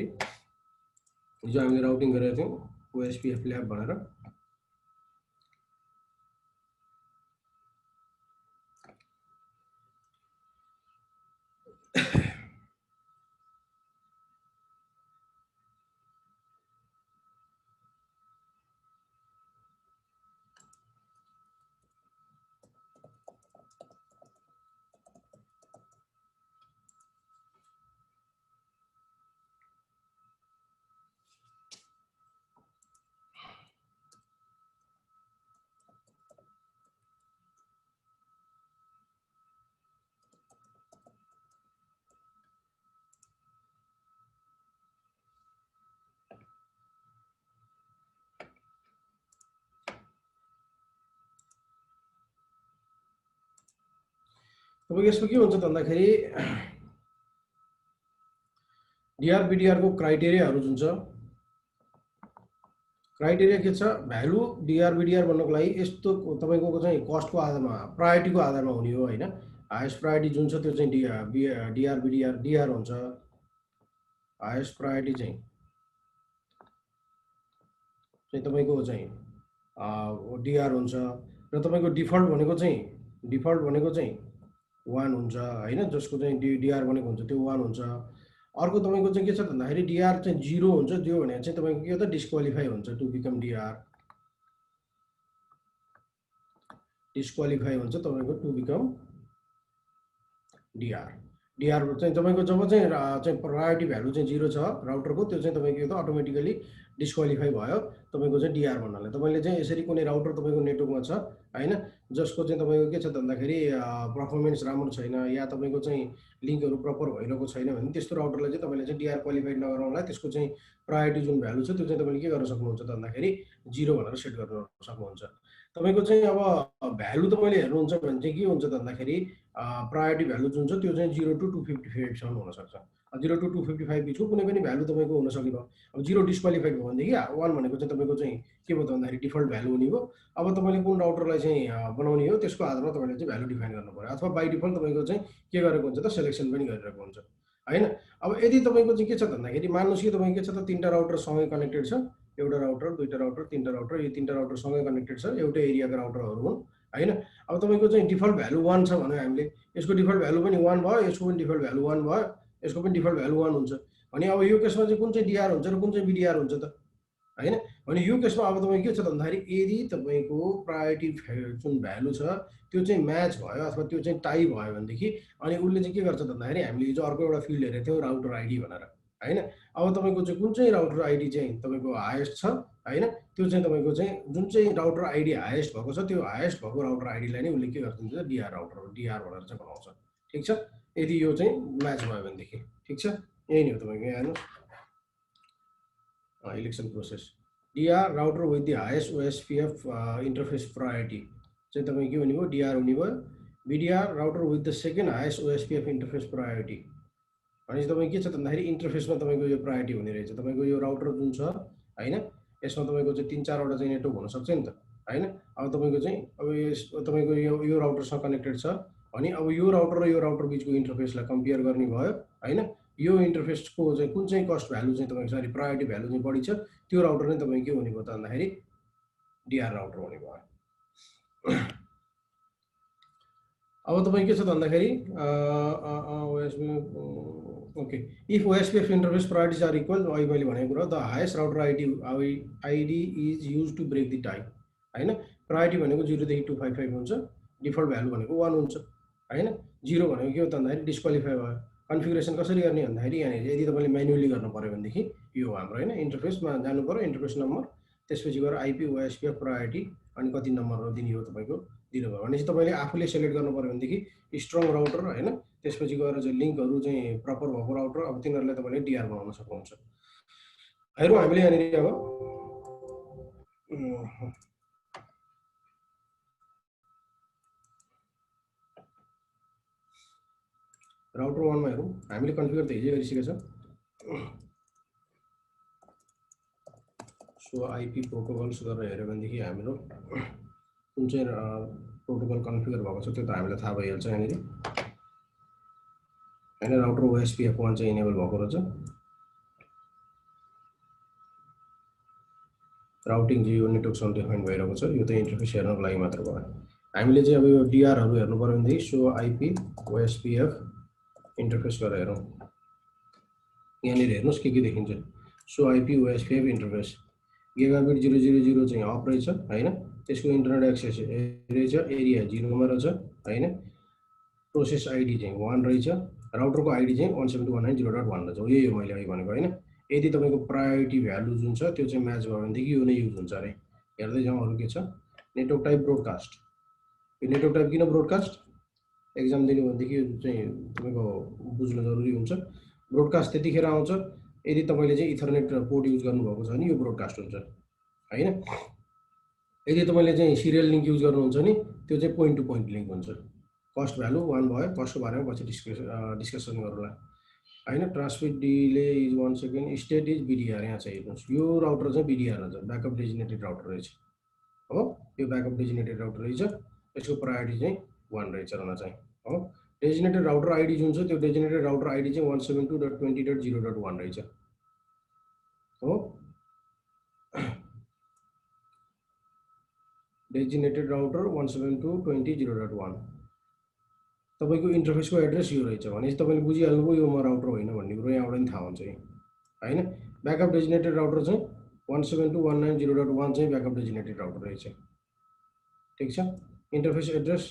हिजो हामीले राउटिङ गरेका थियौँ OSPF ल्याब भनेर। अब यसको के हुन्छ भन्दाखेरि DRBDR को क्राइटेरियाहरू जुन छ क्राइटेरिया के छ भ्यालु DRBDR बन्नको लागि यस्तो तपाईको चाहिँ कस्टको आधारमा प्रायोरिटीको आधारमा हुने हो हैन। हाइएस्ट प्रायोरिटी जुन छ त्यो चाहिँ DRBDR हुन्छ। हाइएस्ट प्रायोरिटी चाहिँ तपाईको चाहिँ DR हुन्छ र तपाईको डिफल्ट भनेको चाहिँ 1 हुन्छ हैन। जसको चाहिँ DR भनेको हुन्छ त्यो 1 हुन्छ। अर्को तपाईको चाहिँ के छ भन्दाखेरि DR चाहिँ 0 हुन्छ। त्यो भने चाहिँ तपाईको के त डिस्क्वालिफाई हुन्छ टु बिकम DR। डिस्क्वालिफाई हुन्छ तपाईको टु बिकम DR। DR चाहिँ तपाईको जब चाहिँ प्रायोरिटी भ्यालु चाहिँ 0 छ राउटरको त्यो चाहिँ तपाईको त अटोमेटिकली डिस्क्वालिफाई भयो तपाईको चाहिँ DR भन्नाले। तपाईले चाहिँ यसरी कुनै राउटर तपाईको नेटवर्कमा छ हैन जसको चाहिँ तपाईको के छ भन्दाखेरि परफर्मेन्स राम्रो छैन या तपाईको चाहिँ लिंकहरु प्रपर भइरहेको छैन भने त्यस्तो राउटरलाई चाहिँ तपाईले चाहिँ DR क्वालिफाइड नगराउनलाई त्यसको चाहिँ प्रायोरिटी जुन भ्यालु छ त्यो चाहिँ तपाईले के गर्न सक्नुहुन्छ त भन्दाखेरि 0 भनेर सेट गर्न सक्नुहुन्छ। तपाईको चाहिँ अब भ्यालु तपाईले हेर्नुहुन्छ भने चाहिँ के हुन्छ त भन्दाखेरि प्रायोरिटी भ्यालु जुन छ त्यो चाहिँ 0 to 255 सम्म हुन सक्छ। 0 to 255 बिचको कुनै पनि भ्यालु तपाईको हुन सक्यो। अब 0 डिस्क्वालिफाइड भयो भनेदेखि 1 भनेको चाहिँ तपाईको चाहिँ के भयो त भन्दाखेरि डिफल्ट भ्यालु हुने हो। अब तपाईले कुन राउटरलाई चाहिँ बनाउने हो त्यसको आधारमा तपाईले चाहिँ भ्यालु डिफाइन गर्नु पर्यो अथवा बाइ डिफल्ट तपाईको चाहिँ के गरेको हुन्छ त सिलेक्सन पनि गरिरहेको हुन्छ हैन। अब यदि तपाईको चाहिँ के छ भन्दाखेरि मान्नुस् कि तपाईको के छ त तीनटा राउटर सँगै कनेक्टेड छ। एउटा राउटर दुईटा राउटर तीनटा राउटर यो तीनटा राउटर सँगै कनेक्टेड छ एउटै एरियाका राउटरहरु हुन् हैन। अब तपाईको चाहिँ डिफल्ट भ्यालु 1 छ भने हामीले यसको डिफल्ट भ्यालु पनि 1 भयो यसको पनि डिफल्ट भ्यालु 1 भयो यसको पनि डिफल्ट भ्यालु 1 हुन्छ भने अब यो केसमा चाहिँ कुन चाहिँ DR हुन्छ र कुन चाहिँ BDR हुन्छ त हैन। भने यो केसमा अब तपाईको के छ भन्दाखेरि यदि तपाईको प्रायोरिटी जुन भ्यालु छ त्यो चाहिँ म्याच भयो अथवा त्यो चाहिँ टाइ भयो भनेदेखि अनि उले चाहिँ के गर्छ भन्दाखेरि हामीले हिजो अर्को एउटा फिल्ड हेरेको थियौ राउटर आइडी भनेर हैन। अब तपाईको चाहिँ कुन चाहिँ राउटर आइडी चाहिँ तपाईको हाईएस्ट छ हैन त्यो चाहिँ तपाईको चाहिँ जुन चाहिँ राउटर आइडी हाईएस्ट भएको छ त्यो हाईएस्ट भएको राउटर आइडीलाई नै उले के गर्छ DR राउटर DR भनेर चाहिँ बनाउँछ। ठीक छ। यदि यो चाहिँ म्याच भयो भनेदेखि ठीक छ। यही नै हो तपाईको यहाँ हेर्नुस् election process DR router with the highest OSPF interface priority चाहिँ तपाईको के हुने भयो DR हुने भयो। BDR router with the second highest OSPF interface priority भनेपछि तपाईको के छ भन्दाखेरि इन्टरफेसमा तपाईको यो प्रायोरिटी हुने रहेछ। तपाईको यो राउटर जुन छ हैन यसमा तपाईको चाहिँ 3-4 वटा चाहिँ नेटवर्क हुन सक्छ नि त हैन। अब तपाईको चाहिँ अब तपाईको यो राउटरसँग कनेक्टेड छ भने अब यो राउटर र यो राउटर बीचको इन्टरफेसलाई कम्पेयर गर्ने भयो हैन। यो इन्टरफेसको चाहिँ कुन चाहिँ कस्ट भ्यालु चाहिँ तपाईको सरी प्रायोरिटी भ्यालु चाहिँ बढी छ त्यो राउटर नै तपाईको के हुने भयो त भन्दाखेरि DR राउटर हुने भयो। अब तपाईको के छ भन्दाखेरि okay if OSPF interface priorities are equal अहिले मैले भनेको कुरा the highest router ID is used to break the tie हैन। प्रायोरिटी भनेको 0 देखि 255 हुन्छ डिफल्ट भ्यालु भनेको 1 हुन्छ हैन। 0 भनेको के हो त भन्दाखेरि डिस्क्वालिफाई भयो। कन्फिगरेसन कसरी गर्ने भन्दाखेरि यहाँ यदि तपाईले म्यानुअली गर्नु पर्यो भनेदेखि यो हाम्रो हैन इन्टरफेसमा जानु पर्यो इन्टरफेस नम्बर त्यसपछि गएर IP OSPF प्रायोरिटी अनि कति नम्बरहरु दिने हो तपाईको दिनुभयो भनेपछि तपाईले आफूले सिलेक्ट गर्नु पर्यो भनेदेखि स्ट्रङ राउटर हैन त्यसपछि गएर चाहिँ लिंकहरु चाहिँ प्रपर भएको राउटर अब तिनीहरुलाई तपाईले DR बनाउन सक्नुहुन्छ। हेरौँ हामीले यहाँनिर अब राउटर 1 मा हेरौँ। हामीले कन्फिगर त हिजै गरिसकेका छौँ। सो आइपी प्रोटोकल्स गरेर हेऱ्यो भनेदेखि हाम्रो कुन चाहिँ प्रोटोकल कन्फिगर भएको छ त्यो त हामीलाई थाहा भइहाल्छ यहाँनिर हैन। राउटर ओएसपीएफ 1 चाहिँ इनेबल भएको रहेछ। राउटिङ जियो नेटवर्कसँग डिफाइन भइरहेको छ। यो त इन्टरफेस हेर्नको लागि मात्र भयो। हामीले चाहिँ अब यो डीआरहरू हेर्नु पर्यो भनेदेखि सो आइपी ओएसपीएफ इन्टरफेस गरेर हेरौँ। यहाँनिर हेर्नुहोस् के देखिन्छ। So IP OSPF interface gigabit 000 चाहिँ अप रहेछ हैन। त्यसको इन्टरनेट एक्सेस रहेछ, एरिया 0 मा रहेछ हैन। प्रोसेस आइडी चाहिँ 1 रहेछ। राउटरको आइडी चाहिँ 172.190.1 रहेछ। हो यही हो मैले अघि भनेको हैन। यदि तपाईँको प्रायोरिटी भ्यालु जुन छ त्यो चाहिँ म्याच भयो भनेदेखि यो नै युज हुन्छ अरे। हेर्दै जाउँ अरू के छ। Network type broadcast. यो नेटवर्क टाइप किन ब्रोडकास्ट एक्जाम दिनु भनेदेखि यो चाहिँ तपाईँको बुझ्नु जरुरी हुन्छ। ब्रोडकास्ट त्यतिखेर आउँछ यदि तपाईँले चाहिँ इथरनेट पोर्ट युज गर्नुभएको छ भने यो ब्रोडकास्ट हुन्छ हैन। यदि तपाईँले चाहिँ सिरियल लिङ्क युज गर्नुहुन्छ भने त्यो चाहिँ पोइन्ट टु पोइन्ट लिङ्क हुन्छ। कस्ट भ्यालु 1 भयो। कस्टको बारेमा पछि डिस्कसन गरौँला हैन। Transmit delay is 1 second. State is BDR. यहाँ चाहिँ हेर्नुहोस् यो राउटर चाहिँ बिडिआर रहेछ, ब्याकअप डेजिनेटेड राउटर रहेछ हो। यो ब्याकअप डेजिनेटेड राउटर रहेछ। यसको प्रायोरिटी चाहिँ 1 रहेछ रन चाहिँ हो। डेजिनेटेड राउटर आइडी जुन छ त्यो डेजिनेटेड राउटर आइडी चाहिँ 172.20.0.1 रहेछ हो। डेजिनेटेड राउटर 172.20.1 तपाईँको इन्टरफेसको एड्रेस यो रहेछ भनेपछि तपाईँले बुझिहाल्नुभयो यो म राउटर होइन भन्ने कुरो यहाँबाट नि थाहा हुन्छ हैन। ब्याकअप डेजिनेटेड राउटर चाहिँ 172.190.1 चाहिँ ब्याकअप डेजिनेटेड राउटर रहेछ। ठिक छ। इन्टरफेस एड्रेस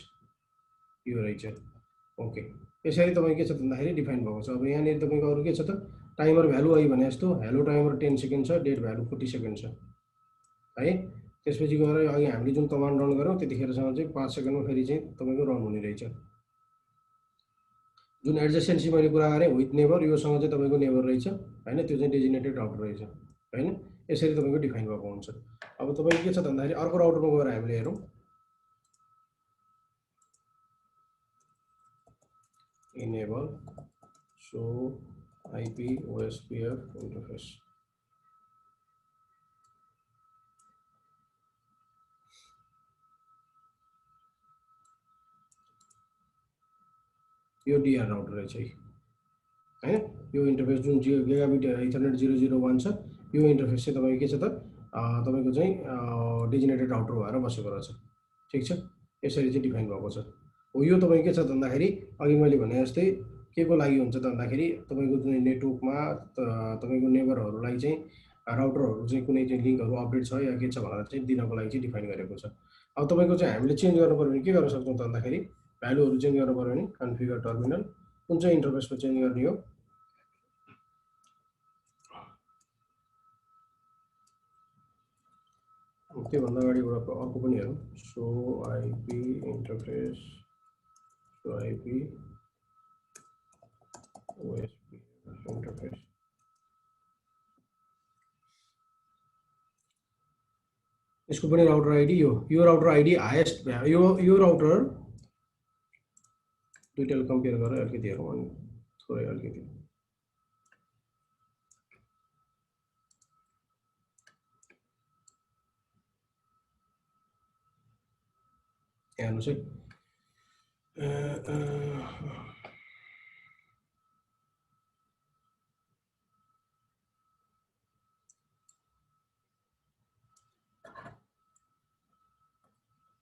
यो रहेछ। ओके। यसरी तपाईँ के छ भन्दाखेरि डिफाइन भएको छ। अब यहाँनिर तपाईँको अरू के छ त टाइमर भ्यालु आई भने जस्तो हेलो टाइमर 10 सेकेन्ड छ, डेट भ्यालु 40 सेकेन्ड छ है। त्यसपछि गएर अघि हामीले जुन कमान्ड रन गऱ्यौँ त्यतिखेरसम्म चाहिँ 5 सेकेन्डमा फेरि चाहिँ तपाईँको रन हुने रहेछ। जुन एडजेसेन्सी मैले कुरा गरेँ विथ नेबर योसँग चाहिँ तपाईँको नेबर रहेछ हैन। त्यो चाहिँ डेजिनेटेड राउटर रहेछ हैन। यसरी तपाईँको डिफाइन भएको हुन्छ। अब तपाईँको के छ भन्दाखेरि अर्को राउटरमा गएर हामीले हेरौँ। Enable so IP OSPF interface. यो डीआर राउटर रहेछ हैन। यो इन्टरफेस जुन गिगाबिट इथरनेट 001 छ यो इन्टरफेस चाहिँ तपाईँको के छ त तपाईँको चाहिँ डेजिनेटेड राउटर भएर बसेको रहेछ। ठिक छ। यसरी चाहिँ डिफाइन भएको छ हो। यो तपाईँको के छ भन्दाखेरि अघि मैले भने जस्तै के को लागि हुन्छ त भन्दाखेरि तपाईँको जुन नेटवर्कमा तपाईँको नेबरहरूलाई चाहिँ राउटरहरू चाहिँ कुनै चाहिँ लिङ्कहरू अपडेट छ या के छ भनेर चाहिँ दिनको लागि चाहिँ डिफाइन गरेको छ। अब तपाईँको चाहिँ हामीले चेन्ज गर्नु पर्यो भने के गर्न सक्छौँ त भन्दाखेरि भ्यालुहरू चेन्ज गर्नु पर्यो भने कन्फिगर टर्मिनल कुन चाहिँ इन्टरफेसमा चेन्ज गर्ने हो। त्योभन्दा अगाडि एउटा अर्को पनि हेरौँ। So IP interface so IP OSP interface. यसको पनि राउटर आइडी यो राउटर आइडी हाएस्ट यो राउटर दुईटाले कम्पेयर गरेर अलिकति हेरौँ अनि थोरै अलिकति हेर्नुहोस् है।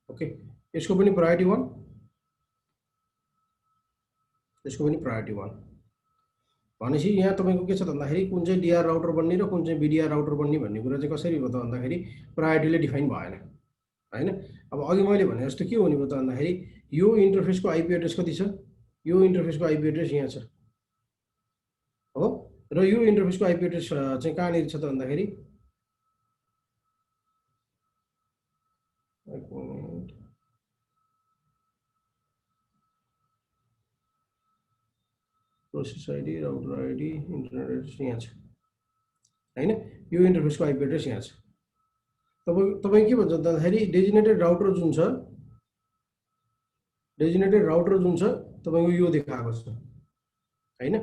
ओके। यसको पनि प्रायोरिटी 1 यसको पनि प्रायोरिटी 1 भनेपछि यहाँ तपाईँको के छ भन्दाखेरि कुन चाहिँ डीआर राउटर बन्ने र कुन चाहिँ बिडिआर राउटर बन्ने भन्ने कुरा चाहिँ कसरी भयो त भन्दाखेरि प्रायोरिटीले डिफाइन भएन हैन। अब अघि मैले भने जस्तो के हुने भयो त भन्दाखेरि यो इन्टरफेसको आइपी एड्रेस कति छ। यो इन्टरफेसको आइपी एड्रेस यहाँ छ हो। र यो इन्टरफेसको आइपी एड्रेस चाहिँ कहाँनिर छ त भन्दाखेरि process ID router ID internet address यहाँ छ। हैन। यो इन्टरफेसको आइपी एड्रेस यहाँ छ। तपाईँ के भन्छ भन्दाखेरि डेजिनेटेड राउटर जुन छ, डेजिनेटेड राउटर जुन छ तपाईको यो देखाएको छ हैन।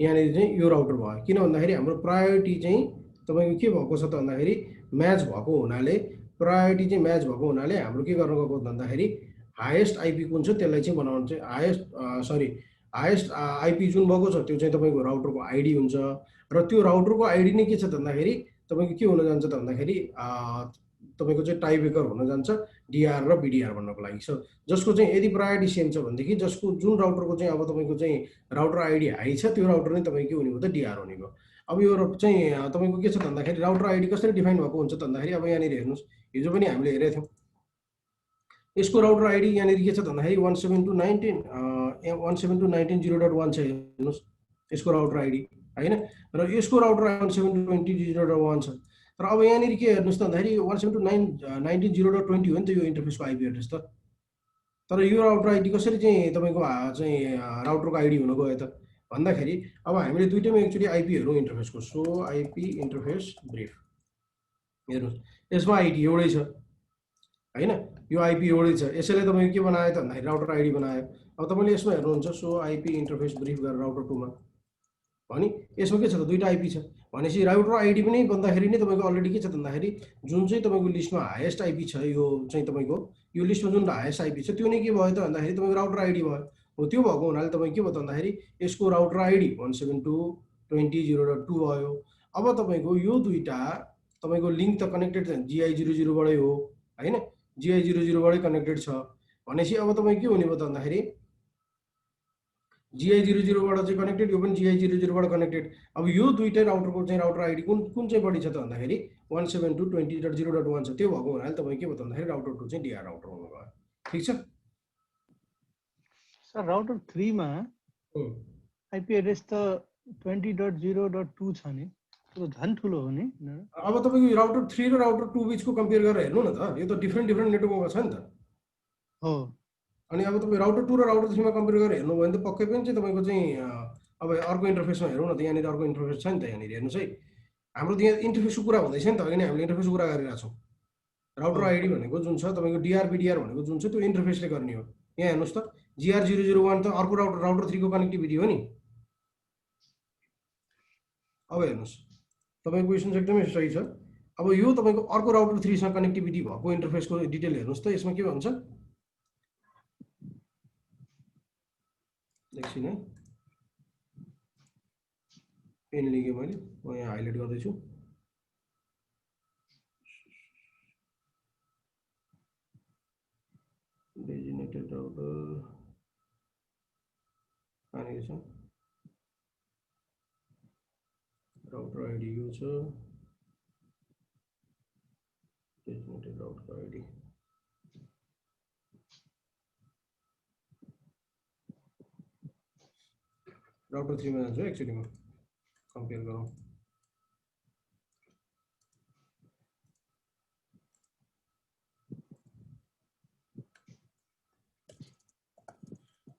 यहाँनिर चाहिँ यो राउटर भयो, किन भन्दाखेरि हाम्रो प्रायोरिटी चाहिँ तपाईको के भएको छ त भन्दाखेरि म्याच भएको हुनाले, प्रायोरिटी चाहिँ म्याच भएको हुनाले हाम्रो के गर्न गएको भन्दाखेरि हाईएस्ट आइपी कुन छ त्यसलाई चाहिँ बनाउनु चाहिँ हाईएस्ट आइपी जुन भएको छ त्यो चाहिँ तपाईको राउटरको आइडी हुन्छ र त्यो राउटरको आइडी नै के छ त भन्दाखेरि तपाईको के हुन जान्छ त भन्दाखेरि तपाईको चाहिँ टाई ब्रेकर हुन जान्छ डिआर र बिडिआर भन्नको लागि। सो जसको चाहिँ यदि प्रायोरिटी सेम छ भनेदेखि जसको जुन राउटरको चाहिँ अब तपाईको चाहिँ राउटर आइडी हाई छ त्यो राउटर नै तपाईँ के हुने भयो त डिआर हुने भयो। अब यो चाहिँ तपाईको के छ त भन्दाखेरि राउटर आइडी कसरी डिफाइन भएको हुन्छ त भन्दाखेरि अब यहाँनिर हेर्नुहोस्, हिजो पनि हामीले हेरेको थियौँ। यसको राउटर आइडी यहाँनिर के छ त भन्दाखेरि 172.19.0.1 छ, हेर्नुहोस् यसको राउटर आइडी हैन। र यसको राउटर 172.20.1 छ। तर अब यहाँनिर के हेर्नुहोस् त भन्दाखेरि 172.19.0.20 हो नि त यो इन्टरफेसको आइपी एड्रेस त। तर यो राउटर आइडी कसरी चाहिँ तपाईँको चाहिँ राउटरको आइडी हुन गयो त भन्दाखेरि अब हामीले दुईटैमा एकचोटि आइपी हेरौँ इन्टरफेसको। सो आइपी इन्टरफेस ब्रिफ हेर्नुहोस्, यसमा आइडी एउटै छ हैन, यो आइपी एउटै छ। यसैले तपाईँको के बनायो त भन्दाखेरि राउटर आइडी बनायो। अब तपाईँले यसमा हेर्नुहुन्छ सो आइपी इन्टरफेस ब्रिफ गरेर राउटर 2 मा भने यसमा के छ त दुईटा आइपी छ भनेपछि राउटर आइडी पनि भन्दाखेरि नै तपाईँको अलरेडी के छ त भन्दाखेरि जुन चाहिँ तपाईँको लिस्टमा हाईएस्ट आइपी छ, यो चाहिँ तपाईँको यो लिस्टमा जुन हाईएस्ट आइपी छ त्यो नै के भयो त भन्दाखेरि तपाईँको राउटर आइडी भयो। हो त्यो भएको हुनाले तपाईँ के भयो त भन्दाखेरि यसको राउटर आइडी 172.20.2 भयो। अब तपाईँको यो दुईटा तपाईँको लिङ्क त कनेक्टेड छ GI00 बाटै हो हैन, GI00 बाटै कनेक्टेड छ भनेपछि अब तपाईँ के हुने भयो त भन्दाखेरि GI00 बाट चाहिँ कनेक्टेड, यो पनि GI00 बाट कनेक्टेड। अब यो दुईटै राउटरको चाहिँ राउटर आइडी कुन चाहिँ बढी छ त भन्दाखेरि 172.20.0.1 छ। त्यो भएको हुनाले तपाईँ के भयो त भन्दाखेरि राउटर 2 चाहिँ डिआर राउटर हुनु भयो। ठीक छ सर। राउटर 3 मा आइपी एड्रेस त 20.0.2 छ नि, त्यो झन् ठुलो हो नि। अब तपाईको राउटर 3 र राउटर 2 बीचको कम्पेयर गरेर हेर्नु न त, यो त डिफरेन्ट नेटवर्कमा छ नि त। हो। अनि अब तपाईँ राउटर 2 र राउटर 3 मा कम्पेयर गरेर हेर्नु भयो भने त पक्कै पनि चाहिँ तपाईँको चाहिँ अब अर्को इन्टरफेसमा हेरौँ न त। यहाँनिर अर्को इन्टरफेस छ नि त, यहाँनिर हेर्नुहोस् है, हाम्रो यहाँ इन्टरफेसको कुरा हुँदैछ नि त, अघि नै हामीले इन्टरफेसको कुरा गरिरहेको छौँ। राउटर आइडी भनेको जुन छ तपाईँको डिआर बिडिआर भनेको जुन छ त्यो इन्टरफेसले गर्ने हो। यहाँ हेर्नुहोस् त GR001 त अर्को राउटर 3 को कनेक्टिभिटी हो नि। अब हेर्नुहोस् तपाईँको क्वेसन एकदमै सही छ। अब यो तपाईँको अर्को राउटर 3 सँग कनेक्टिभिटी भएको इन्टरफेसको डिटेल हेर्नुहोस् त, यसमा के भन्छ एकछिन है, पेन लिएँ मैले, म यहाँ हाइलाइट गर्दैछु। डेजिनेटेड राउटर कहाँनिर छ, राउटर आइडी यो छ, डेजिनेटेड राउटर आइडी राउटर 3 मा जान्छु एकचोटि म कम्पेयर गरौँ।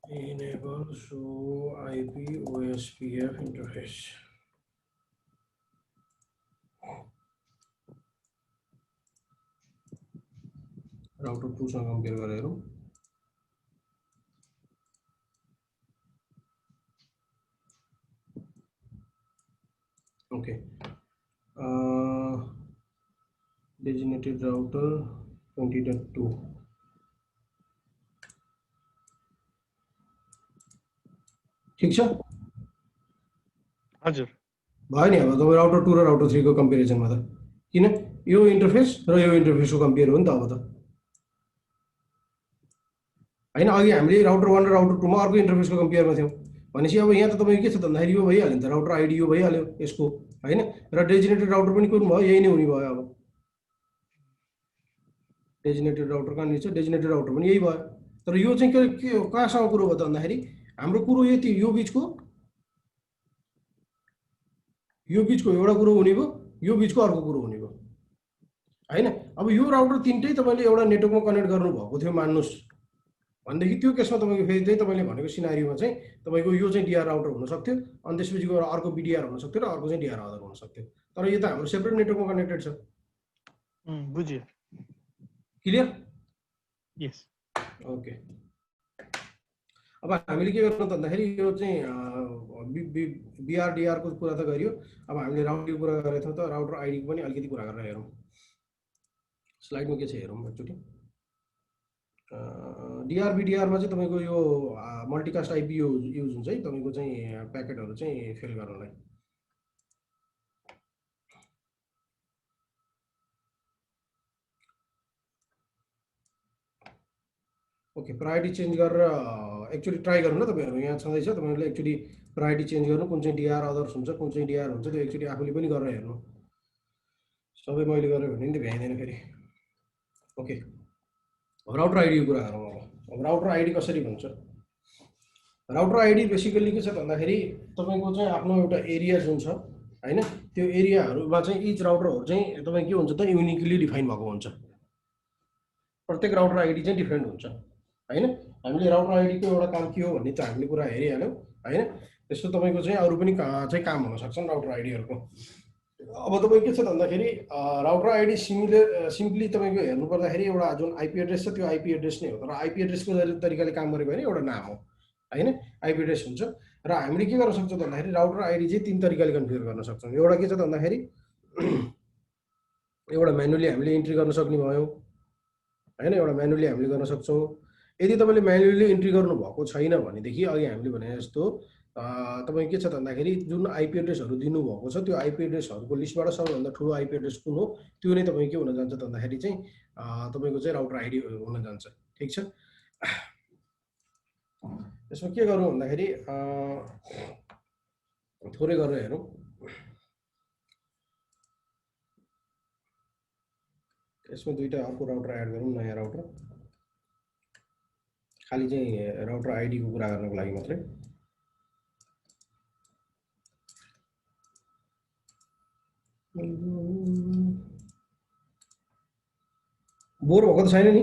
Enable show IP OSPF interface. Router 2 सँग कम्पेयर गरेर हेरौँ। ओके, designated router 20.2 ठीक छ हजुर भयो नि। अब तपाईँ राउटर 2 र राउटर 3 को कम्पेरिजनमा त किन यो इन्टरफेस र यो इन्टरफेसको कम्पेयर हो नि त अब त हैन। अघि हामीले राउटर 1 र राउटर 2 मा अर्को इन्टरफेसको कम्पेयरमा थियौँ भनेपछि अब यहाँ त तपाईँको के छ त भन्दाखेरि यो भइहाल्यो नि त, राउटर आइडी यो भइहाल्यो यसको हैन, र डेजिनेटेड राउटर पनि कुन भयो, यही नै हुने भयो। अब डेजिनेटेड राउटर कहाँनिर छ, डेजिनेटेड राउटर पनि यही भयो। तर यो चाहिँ के कहाँसँग कुरो भयो त भन्दाखेरि हाम्रो कुरो यति यो बिचको एउटा कुरो हुने भयो, यो बिचको अर्को कुरो हुने भयो हैन। अब यो राउटर तीनटै तपाईँले एउटा नेटवर्कमा कनेक्ट गर्नु भएको थियो मान्नुहोस् भनेदेखि त्यो केसमा तपाईँको फेरि चाहिँ तपाईँले भनेको सिनारीमा चाहिँ तपाईँको यो चाहिँ डिआर राउटर हुन सक्थ्यो, अनि त्यसपछि गएर अर्को बिडिआर हुन सक्थ्यो र अर्को चाहिँ डिआर राउटर हुन सक्थ्यो। तर यो त हाम्रो सेपरेट नेटवर्कमा कनेक्टेड छ। बुझ्यो। क्लियर? यस। ओके। अब हामीले के गर्नु त भन्दाखेरि यो चाहिँ BRDR को कुरा त गरियो। अब हामीले राउटरको कुरा गरेका थियौँ त राउटर आइडी को पनि अलिकति कुरा गरेर हेरौँ। स्लाइडमा के छ हेरौँ एकचोटि। DRBDR मा चाहिँ तपाईँको यो मल्टिकास्ट आइपी युज हुन्छ है तपाईँको चाहिँ प्याकेटहरू चाहिँ फेल गर्नलाई। ओके, प्रायोरिटी चेन्ज गरेर एक्चुअली ट्राई गर्नु न तपाईँहरू। यहाँ छँदैछ तपाईँहरूले एक्चुअली प्रायोरिटी चेन्ज गर्नु, कुन चाहिँ डिआर अदर्स हुन्छ कुन चाहिँ डिआर हुन्छ त्यो एक्चुअली आफूले पनि गरेर हेर्नु। सबै मैले गरेँ भने नि भ्याइँदैन फेरि। ओके, राउटर आइडीको कुरा गरौँ। अब राउटर आइडी कसरी भन्छ? राउटर आइडी बेसिकली के छ भन्दाखेरि तपाईँको चाहिँ आफ्नो एउटा एरिया जुन छ होइन, त्यो एरियाहरूमा चाहिँ इच राउटरहरू चाहिँ तपाईँ के हुन्छ त युनिकली डिफाइन भएको हुन्छ। प्रत्येक राउटर आइडी चाहिँ डिफ्रेन्ट हुन्छ होइन। हामीले राउटर आइडीको एउटा काम के हो भन्ने चाहिँ हामीले कुरा हेरिहाल्यौँ होइन। त्यस्तो तपाईँको चाहिँ अरू पनि चाहिँ काम हुन सक्छन् राउटर आइडीहरूको। अब तपाईँ के छ भन्दाखेरि राउटर आइडी सिम्पली तपाईँको हेर्नु पर्दाखेरि एउटा जुन आइपी एड्रेस छ त्यो आइपी एड्रेस नै हो। तर आइपी एड्रेसको तरिकाले काम गरेको भने एउटा नाम हो होइन, आइपी एड्रेस हुन्छ। र हामीले के गर्न सक्छौँ भन्दाखेरि राउटर आइडी चाहिँ 3 तरिकाले कन्फिगर गर्न सक्छौँ। एउटा के छ भन्दाखेरि एउटा म्यानुअली हामीले इन्ट्री गर्न सक्ने भयो होइन, एउटा म्यानुअली हामीले गर्न सक्छौँ। यदि तपाईँले म्यानुअली इन्ट्री गर्नुभएको छैन भनेदेखि अघि हामीले भने जस्तो तपाईँ के छ भन्दाखेरि जुन आइपी एड्रेसहरू दिनुभएको छ त्यो आइपी एड्रेसहरूको लिस्टबाट सबैभन्दा ठुलो आइपी एड्रेस कुन हो त्यो नै तपाईँ के हुन जान्छ भन्दाखेरि चाहिँ तपाईँको चाहिँ राउटर आइडी हुन जान्छ। ठिक छ। यसमा के गरौँ भन्दाखेरि थोरै गरेर हेरौँ। यसमा दुईवटा अर्को राउटर एड गरौँ, नयाँ राउटर, खालि चाहिँ राउटर आइडीको कुरा गर्नको लागि मात्रै। बोर भएको त छैन नि?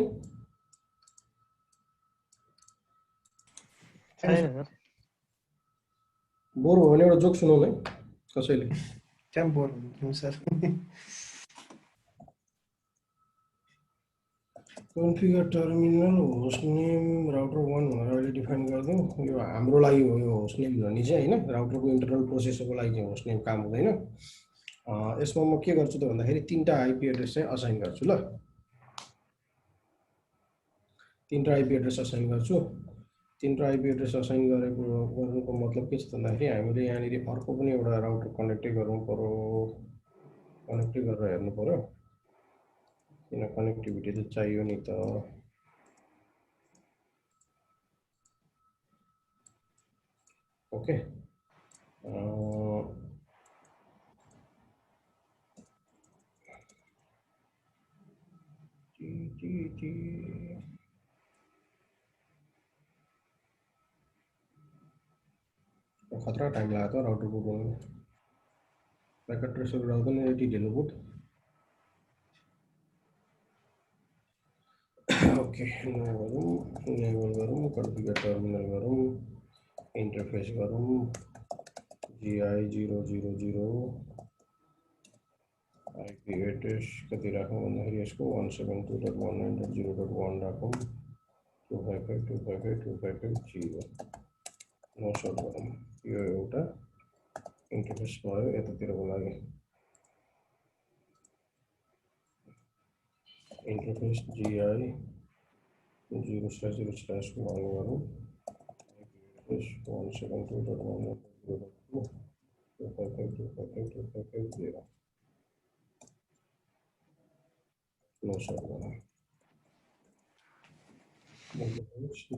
छैन सर। बोर भयो भने एउटा जोक सुनाउनु है कसैले। क्या बोर हुनु sir? Configure terminal host name router 1 भनेर अहिले डिफाइन गरिदिउँ। यो हाम्रो लागि हो यो होस्ट नेम भन्ने चाहिँ होइन, राउटरको इन्टरनल प्रोसेसरको लागि चाहिँ होस्ट नेम काम हुँदैन। यसमा म के गर्छु त भन्दाखेरि 3टा आइपी एड्रेस चाहिँ असाइन गर्छु। ल 3टा आइपी एड्रेस असाइन गर्छु। 3टा आइपी एड्रेस असाइन गर्नुको मतलब के छ भन्दाखेरि हामीले यहाँनिर अर्को पनि एउटा राउटर कनेक्टै गर्नु पर्यो, कनेक्टै गरेर हेर्नु पर्यो किन कनेक्टिभिटी त चाहियो नि त। ओके, खतरा टाइम लाग्यो त राउटर बुट गर्नु। प्याकेट ट्रेसर आउँदैन यति ढिलो बुट। ओके, इनेबल गरौँ, कन्फिगर टर्मिनल गरौँ, इन्टरफेस गरौँ, GI000 आइपी एड्रेस कति राखौँ भन्दाखेरि यसको 172.192.0.1 राखौँ, 255.255.255.0 नोसर्ट गरौँ। यो एउटा इन्टरफेस भयो यतातिरको लागि। इन्टरफेस GI0/0/1 गरौँ, 172.192.255.255.0 नोसर्ट गरौँ।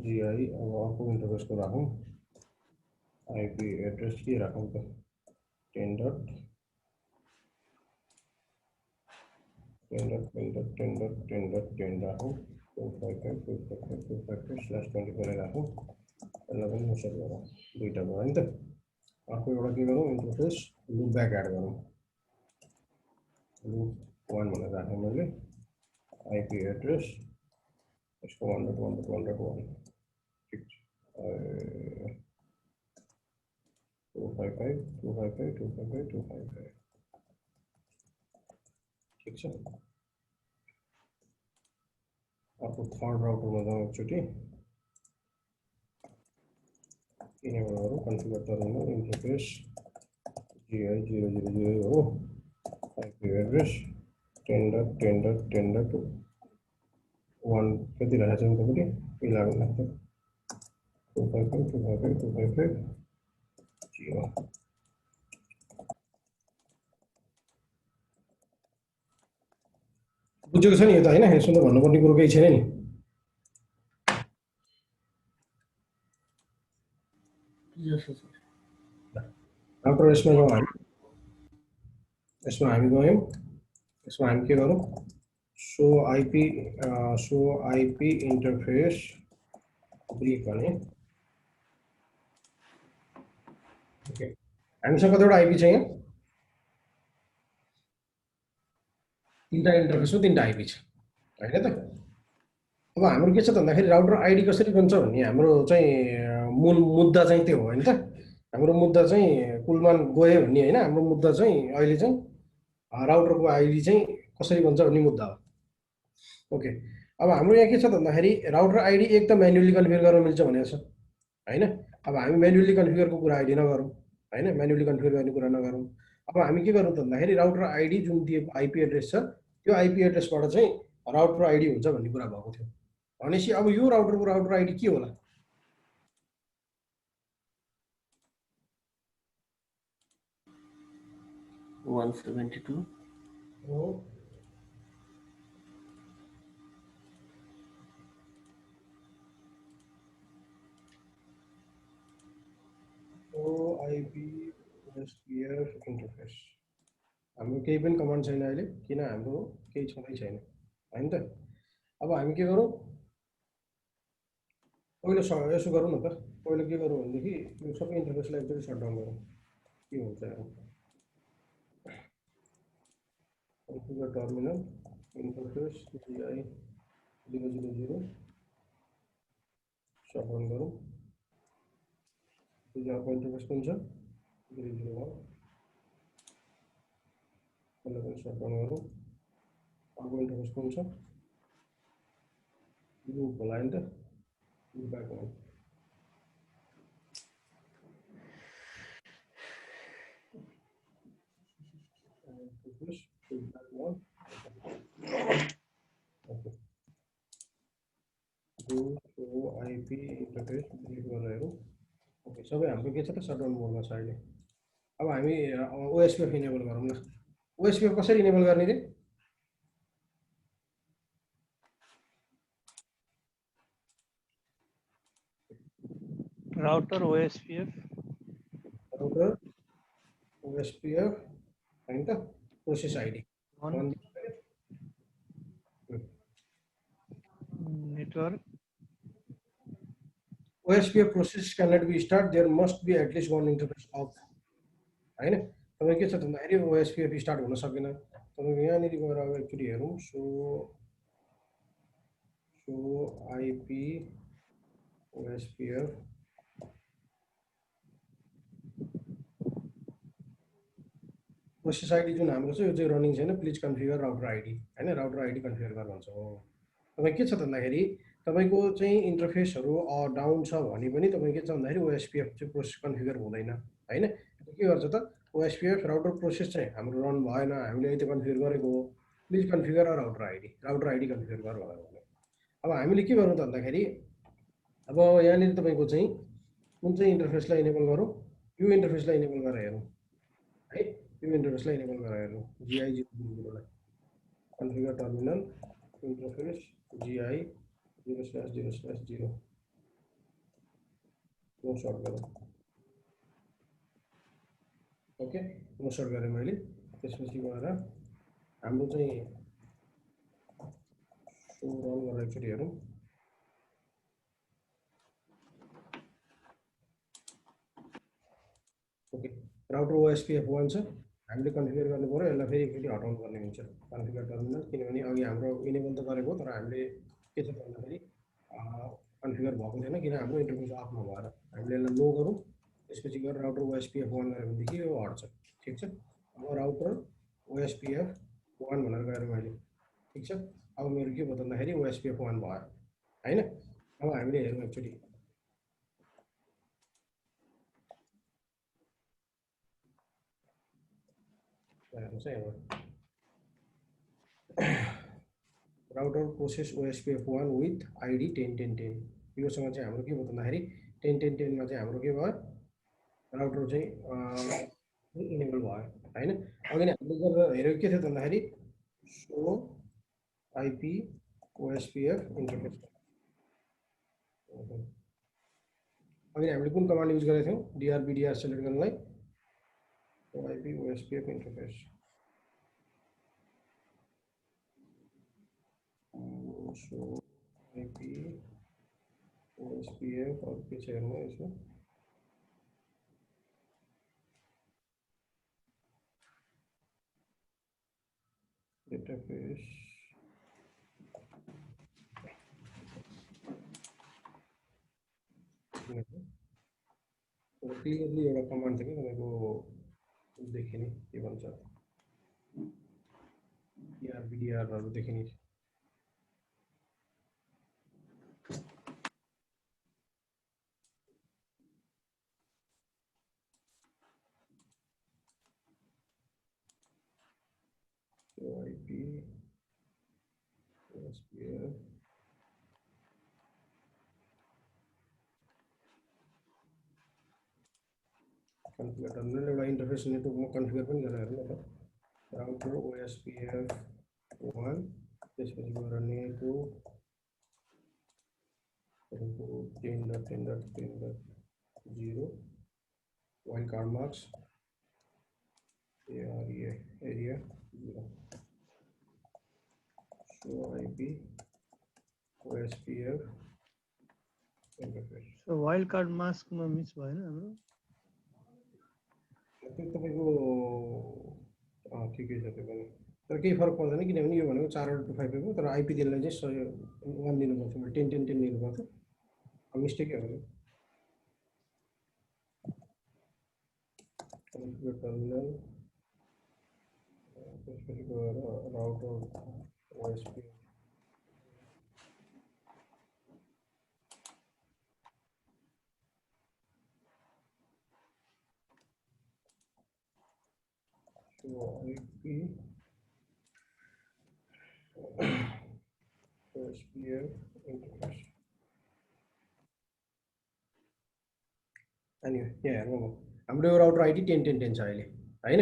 GI अब अर्को इन्टरफेसको राखौँ, आइपी एड्रेस के राखौँ त 10.10.10.10.10 राखौँ, 255.255.255/24 राखौँ। यसलाई पनि नोसर्ट गरौँ। दुईवटा भयो नि त। अर्को एउटा के गरौँ, इन्टरफेस लुप ब्याक एड गरौँ, लुप 1 भनेर राखेँ मैले। आइपी एड्रेस यसको 1.1.1.1 ठिक छ। 255.255.255.255 ठिक छ। अर्को थर्ड राउटरमा जाउँ एकचोटि, इनेबल गरौँ कन्फिगर टर्मिनल इन्टरफेस GI000 हो, आइपी एड्रेस 10.10.10.1 कति राखेको छ तपाईँले 11 राख्छ 255.255.255.0 बुझेको छ नि यो त हैन, यसो त भन्नुपर्ने कुरो केही छैन नि। राउटर यसमा जाउँ हामी, यसमा हामी गयौँ, यसमा हामी के गरौँ सो आइपी इन्टरफेस ब्रिफ भने ओके हामीसँग कतिवटा आइपी छ यहाँ, तीनटा इन्टरफेस हो, तीनटा आइपी छ हैन त। अब हाम्रो के छ त भन्दाखेरि राउटर आइडी कसरी बन्छ भन्ने हाम्रो चाहिँ मूल मुद्दा चाहिँ त्यो हो हैन त। हाम्रो मुद्दा चाहिँ कुलमान गयो भन्ने हैन, हाम्रो मुद्दा चाहिँ अहिले चाहिँ राउटरको आइडी चाहिँ कसरी बन्छ भन्ने मुद्दा हो। ओके अब हाम्रो यहाँ के छ भन्दाखेरि राउटर आइडी एक त म्यानुअली कन्फिगर गर्न मिल्छ भनेको छ हैन। अब हामी म्यानुअली कन्फिगरको कुरा अहिले नगरौँ हैन, म्यानुअली कन्फिगर गर्ने कुरा नगरौँ। अब हामी के गर्नु त भन्दाखेरि राउटर आइडी जुन दिएको आइपी एड्रेस छ त्यो आइपी एड्रेसबाट चाहिँ राउटर आइडी हुन्छ भन्ने कुरा भएको थियो। भनेपछि अब यो राउटरको राउटर आइडी के होला, आइपी एसपीएफ इन्टरफेस हाम्रो केही पनि कमान्ड छैन अहिले, किन हाम्रो केही छँदै छैन हैन त। अब हामी के गरौँ पहिलो यसो गरौँ न त, पहिलो के गरौँ भनेदेखि यो सबै इन्टरफेसलाई एकचोटि सटडाउन गरौँ के हुन्छ हेरौँ। Configure terminal interface GI000 shutdown गरौँ। अर्को इन्टरफेस कुन छ 001 त्यसलाई पनि सटडाउन गरौँ। अर्को इन्टरफेस कुन छ लुप होला नि त, लुप आएको आइपी इन्टरफेस डिलिट गरेर हेरौँ। ओके सबै हाम्रो के छ त सटडाउन मोडमा छ अहिले। अब हामी ओएसपीएफ इनेबल गरौँ न। ओएसपीएफ कसरी इनेबल गर्ने रे, राउटर OSPF हैन त process ID network OSPF process cannot be start, there must be at least one interface of हैन। तपाईँ के छ भन्दाखेरि OSPF स्टार्ट हुन सकेन। तपाईँ यहाँनिर गएर अब एकचोटि हेरौँ so IP OSPF process ID जुन हाम्रो छ यो चाहिँ रनिङ छैन, प्लिज कन्फिगर राउटर आइडी हैन, राउटर आइडी कन्फिगर गर्न भन्छ हो। तपाईँ के छ भन्दाखेरि तपाईँको चाहिँ इन्टरफेसहरू डाउन छ भने पनि तपाईँ के छ भन्दाखेरि OSPF चाहिँ प्रोसेस कन्फिगर हुँदैन हैन। के गर्छ त OSPF राउटर प्रोसेस चाहिँ हाम्रो रन भएन, हामीले यति कन्फिगर गरेको हो, please configure router ID configure गर भनेर भन्यो। अब हामीले के गर्नु त भन्दाखेरि अब यहाँनिर तपाईँको चाहिँ कुन चाहिँ इन्टरफेसलाई इनेबल गरौँ, यो इन्टरफेसलाई इनेबल गरेर हेरौँ है, यो इन्टरफेसलाई इनेबल गरेर हेरौँ GI000 लाई configure terminal interface GI0/0/0 no shut गरौँ। ओके नो सर्ट गरेँ मैले। त्यसपछि गएर हाम्रो चाहिँ सो रन गरेर एकचोटि हेरौँ। ओके राउटर OSPF 1 छ, हामीले कन्फिगर गर्नु पर्यो, यसलाई फेरि एकचोटि हटाउनु पर्ने हुन्छ कन्फिगर टर्मिनल, किनभने अघि हाम्रो इनेबल त गरेको तर हामीले के छ भन्दाखेरि कन्फिगर भएको छैन, किन हाम्रो इन्टरफेस अफ नभएर। हामीले यसलाई नो गरौँ, त्यसपछि गएर राउटर OSPF 1 गऱ्यो भनेदेखि यो हट्छ। ठिक छ। अब राउटर OSPF 1 भनेर गएर मैले ठीक छ। अब मेरो के भयो भन्दाखेरि OSPF 1 भयो हैन। अब हामीले हेरौँ एकचोटि हेर्नुहोस् है। Router process OSPF 1 with ID 10.10.10 योसँग चाहिँ हाम्रो के भयो भन्दाखेरि 10.10.10 मा चाहिँ हाम्रो के भयो राउटर चाहिँ इनेबल भयो हैन। अघि नै हामीले गरेर हेरेको के थियो भन्दाखेरि सो आइपी OSPF इन्टरफेस। अघि हामीले कुन कमान्ड युज गरेको थियौँ DRBDR सेलेक्ट गर्नलाई so IP OSPF interface so IP OSPF और के छ हेर्नु यसो डेटाबेस क्लियरली एउटा कमान्ड थियो कि तपाईँको देखिने के भन्छ DRBDR देखिने IP OSPF कन्फिगर टर्मिनल एउटा इन्टरफेस नेटवर्कमा कन्फिगर पनि गरेर हेर्नु त राउटर OSPF 1 त्यसपछि गएर network 10.10.10.0 wild card marks area 0 so IP OSPF interface So wildcard mask मा मिस भएन हाम्रो त्यो तपाईको ठिकै छ त्यो पनि तर केही फरक पर्दैन किनभने यो भनेको 4.25 हो तर IP दिनलाई चाहिँ 1 दिनु पर्छ मैले 10.10.10 दिनु पर्छ मिस्टेक हो कन्फिगर टर्मिनल त्यसपछि गएर router OSPF so IP OSPF interface अनि यहाँ हेर्नु हाम्रो यो राउटर आइडी 10.10.10 छ अहिले हैन।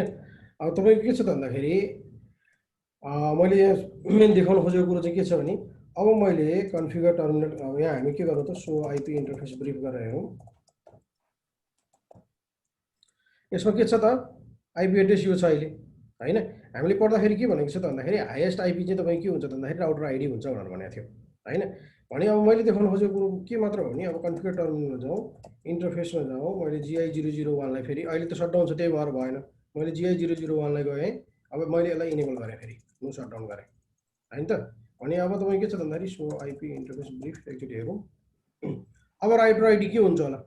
अब तपाईको के छ त भन्दाखेरि मैले मेन देखाउन खोजेको कुरो चाहिँ के छ भने अब मैले कन्फिगर टर्मिनल अब यहाँ हामी के गर्नु त सो आइपी इन्टरफेस ब्रिफ गरेर हेरौँ यसमा के छ त आइपी एड्रेस यो छ अहिले हैन। हामीले पढ्दाखेरि के भनेको छ त भन्दाखेरि हाईएस्ट आइपी चाहिँ तपाईको के हुन्छ त भन्दाखेरि राउटर आइडी हुन्छ भनेर भनेको थियो हैन। भने अब मैले देखाउन खोजेको कुरो के मात्र हो भने अब कन्फिगर टर्मिनलमा जाउँ इन्टरफेसमा जाउँ मैले GI001 लाई फेरि अहिले त सटडाउन छ त्यही भएर भएन मैले GI001 लाई गएँ अब मैले यसलाई इनेबल गरेँ फेरि नो सटडाउन गरेँ हैन त। भने अब तपाईको के छ भन्दाखेरि सो आइपी इन्टरफेस ब्रिफ एकचोटि हेरौँ अब राउटर आइडी के हुन्छ होला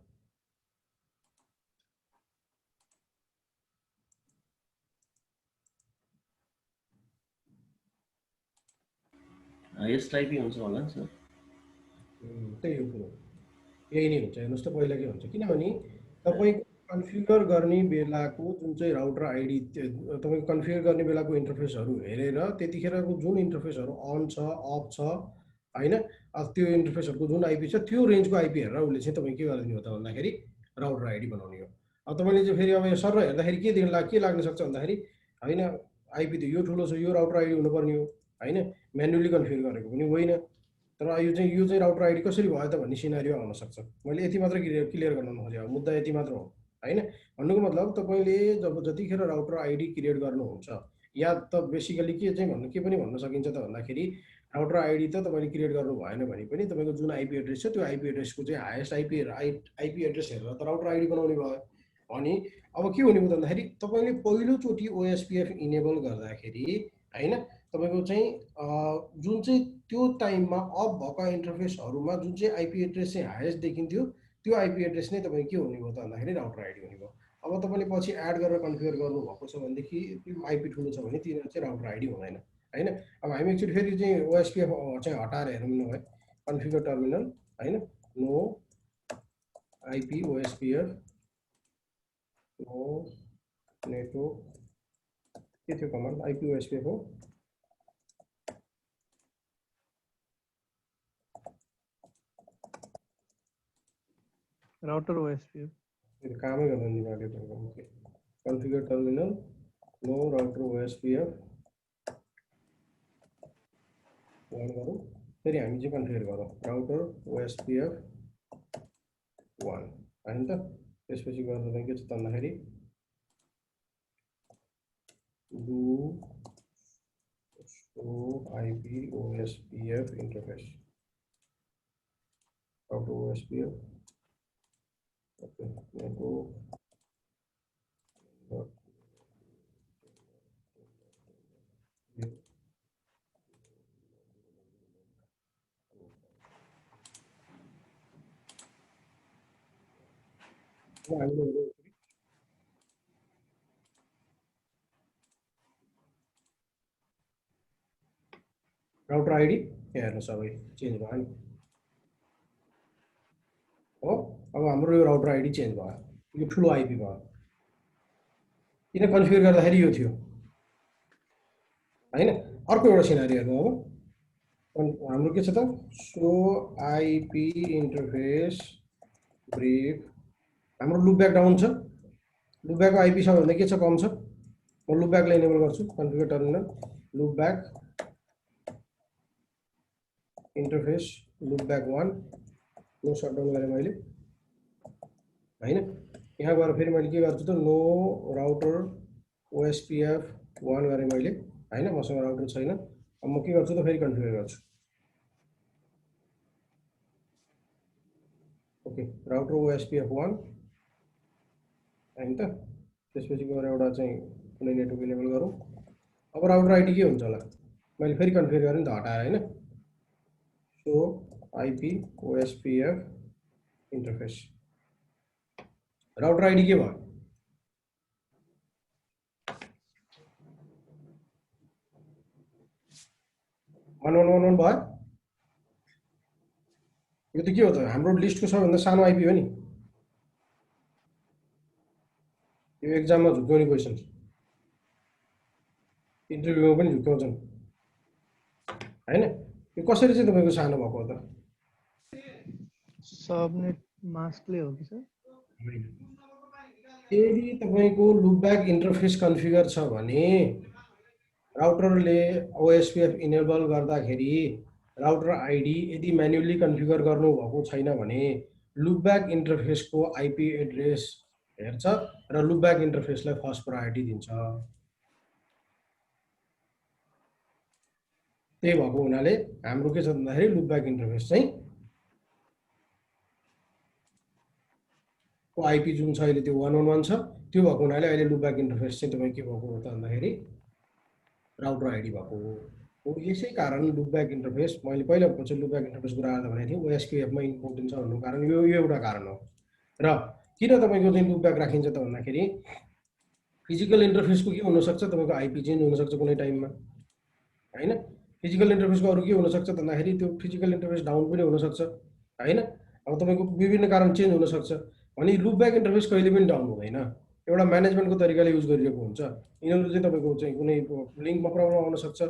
हाईएस्ट आइपी हुन्छ होला नि सर त्यही हो कुरो यही नै हुन्छ हेर्नुहोस् त पहिला के हुन्छ किनभने तपाईँको कन्फिगर गर्ने बेलाको जुन चाहिँ राउटर आइडी तपाईँको कन्फिगर गर्ने बेलाको इन्टरफेसहरू हेरेर त्यतिखेरको जुन इन्टरफेसहरू अन छ अफ छ हैन त्यो इन्टरफेसहरूको जुन आइपी छ त्यो रेन्जको आइपी हेरेर उसले चाहिँ तपाईँ के गरिदिनु हो त भन्दाखेरि राउटर आइडी बनाउने हो। अब तपाईँले चाहिँ फेरि अब यो सर हेर्दाखेरि के लाग्न सक्छ भन्दाखेरि हैन आइपी त यो ठुलो छ यो राउटर आइडी हुनुपर्ने हो हैन म्यानुअली कन्फिगर गरेको पनि होइन तर यो चाहिँ राउटर आइडी कसरी भयो त भन्ने सिनारियो आउन सक्छ। मैले यति मात्र क्लियर गर्न खोजेँ मुद्दा यति मात्र हो हैन। भन्नुको मतलब तपाईँले जब जतिखेर राउटर आइडी क्रिएट गर्नुहुन्छ या त बेसिकली के चाहिँ भन्नु के पनि भन्न सकिन्छ त भन्दाखेरि राउटर आइडी त तपाईँले क्रिएट गर्नु भएन भने पनि तपाईँको जुन आइपी एड्रेस छ त्यो आइपी एड्रेसको चाहिँ हाईएस्ट आइपी एड्रेस हेरेर त राउटर आइडी बनाउने भयो। अनि अब के हुने भयो भन्दाखेरि तपाईँले पहिलोचोटि OSPF इनेबल गर्दाखेरि हैन तपाईको चाहिँ जुन चाहिँ त्यो टाइममा अफ भएको इन्टरफेसहरूमा जुन चाहिँ आइपी एड्रेस चाहिँ हाईएस्ट देखिन्थ्यो त्यो आइपी एड्रेस नै तपाईको के हुने भयो त भन्दाखेरि राउटर आइडी हुने भयो। अब तपाईले पछि एड गरेर कन्फिगर गर्नु भएको छ भनेदेखि त्यो आइपी ठुलो छ भने तिनीहरू चाहिँ राउटर आइडी हुँदैन हैन। अब हामी एकचोटि फेरि चाहिँ ओएसपीएफ चाहिँ हटाएर हेरौँ न है, कन्फिगर टर्मिनल हैन, no IP OSPF no network के थियो कमान्ड, आइपी ओएसपीएफ हो राउटर ओएसपीएफ कामै गर्दैन दिमागले तपाईँको। Configure terminal no router OSPF one गरौँ, फेरि हामी चाहिँ कन्फिगर गरौँ राउटर ओएसपीएफ वन हैन त। त्यसपछि गर्दा चाहिँ के छ भन्दाखेरि do show IP OSPF interface router OSPF okay network router ID यहाँ हेर्नु सबै चेन्ज भयो नि हो। अब हाम्रो यो राउटर आइडी चेन्ज भयो, यो ठुलो आइपी भयो। किन कन्फिगर गर्दाखेरि यो थियो हैन। अर्को एउटा सिनारी हेर्नु अब हाम्रो के छ त, सो आइपी इन्टरफेस ब्रिफ हाम्रो लुपब्याक डाउन छ, लुपब्याकको आइपी सबैभन्दा के छ कम छ। म लुपब्याकलाई इनेबल गर्छु, कन्फिगर टर्मिनल लुपब्याक इन्टरफेस लुपब्याक वन नो सटडाउन गरेँ मैले हैन। यहाँ गएर फेरि मैले के गर्छु त, नो राउटर ओएसपीएफ वन गरेँ मैले हैन, मसँग राउटर छैन। अब म के गर्छु त फेरि कन्फिगर गर्छु ओके राउटर ओएसपीएफ वन हैन त। त्यसपछि गएर एउटा चाहिँ कुनै नेटवर्क इनेबल गरौँ। अब राउटर आइडी के हुन्छ होला, मैले फेरि कन्फिगर गरेँ नि त हटाएर हैन। So IP OSPF interface router ID के भयो, 1111 भयो। यो त के हो त, हाम्रो लिस्टको सबैभन्दा सानो आइपी हो नि। यो एक्जाममा झुक्याउने क्वेसन, इन्टरभ्यूमा पनि झुक्याउँछन् हैन। यो कसरी चाहिँ तपाईँको सानो भएको त, सबनेट मास्कले हो कि सर? यदि तपाईँको लुपब्याक इन्टरफेस कन्फिगर छ भने राउटरले ओएसपीएफ इनेबल गर्दाखेरि राउटर आइडी यदि म्यानुअली कन्फिगर गर्नुभएको छैन भने लुपब्याक इन्टरफेसको आइपी एड्रेस हेर्छ र लुपब्याक इन्टरफेसलाई फर्स्ट प्रायोरिटी दिन्छ। त्यही भएको हुनाले हाम्रो के छ भन्दाखेरि लुपब्याक इन्टरफेस चाहिँ को आइपी जुन छ अहिले त्यो 111 छ, त्यो भएको हुनाले अहिले लुपब्याक इन्टरफेस चाहिँ तपाईँ के भएको हो त भन्दाखेरि राउटर आइडी भएको हो। यसै कारण लुपब्याक इन्टरफेस मैले पहिला चाहिँ लुपब्याक इन्टरफेस कुरा गर्दा भनेको थिएँ ओएसपीएफमा इम्पोर्टेन्ट छ भन्नु कारण यो एउटा कारण हो। र किन तपाईँको चाहिँ लुपब्याक राखिन्छ त भन्दाखेरि फिजिकल इन्टरफेसको के हुनसक्छ, तपाईँको आइपी चेन्ज हुनसक्छ कुनै टाइममा हैन। फिजिकल इन्टरफेसको अरू के हुनसक्छ भन्दाखेरि त्यो फिजिकल इन्टरफेस डाउन पनि हुनसक्छ हैन। अब तपाईँको विभिन्न कारण चेन्ज हुनसक्छ भने लुपब्याक इन्टरफेस कहिले पनि डाउन हुँदैन, एउटा म्यानेजमेन्टको तरिकाले युज गरिरहेको हुन्छ। यिनीहरू चाहिँ तपाईँको चाहिँ कुनै लिङ्कमा प्रब्लम आउन सक्छ,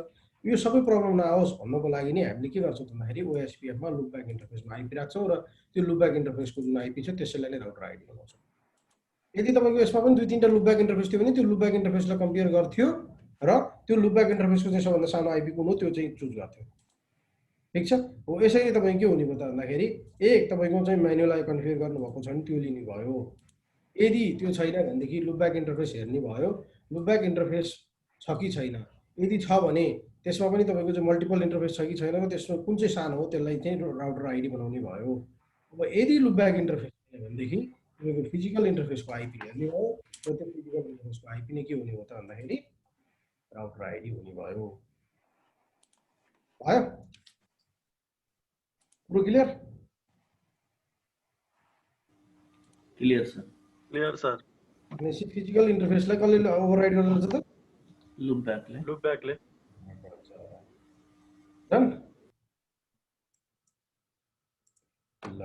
यो सबै प्रब्लम नआओस् भन्नको लागि नै हामीले के गर्छौँ भन्दाखेरि ओएसपीएफमा लुपब्याक इन्टरफेसमा आइपी राख्छौँ र त्यो लुपब्याक इन्टरफेसको जुन आइपी छ त्यसैलाई नै राउटर आइडी लगाउँछौँ। यदि तपाईँको यसमा पनि 2-3टा लुपब्याक इन्टरफेस थियो भने त्यो लुपब्याक इन्टरफेसलाई कम्पेयर गर्थ्यो र त्यो लुपब्याक इन्टरफेसको चाहिँ सबभन्दा सानो आइपी कुन हो त्यो चाहिँ चुज गर्थ्यो। ठिक छ हो। यसरी तपाईँ के हुने भयो त भन्दाखेरि एक तपाईँको चाहिँ म्यानुअल कन्फिगर गर्नुभएको छ भने त्यो लिने भयो, यदि त्यो छैन भनेदेखि लुपब्याक इन्टरफेस हेर्ने भयो लुपब्याक इन्टरफेस छ कि छैन। यदि छ भने त्यसमा पनि तपाईँको चाहिँ मल्टिपल इन्टरफेस छ कि छैन र त्यसमा कुन चाहिँ सानो हो त्यसलाई चाहिँ राउटर आइडी बनाउने भयो। अब यदि लुपब्याक इन्टरफेस छैन भनेदेखि तपाईँको फिजिकल इन्टरफेसको आइपी हेर्ने भयो र त्यो फिजिकल इन्टरफेसको आइपी नै के हुने हो त भन्दाखेरि राउटर आइडी हुने भयो। भयो पुरो clear? Clear sir. Clear sir. भनेपछि फिजिकल इन्टरफेसलाई कसले ओभरराइड गर्दछ त लुपब्याकले डन ल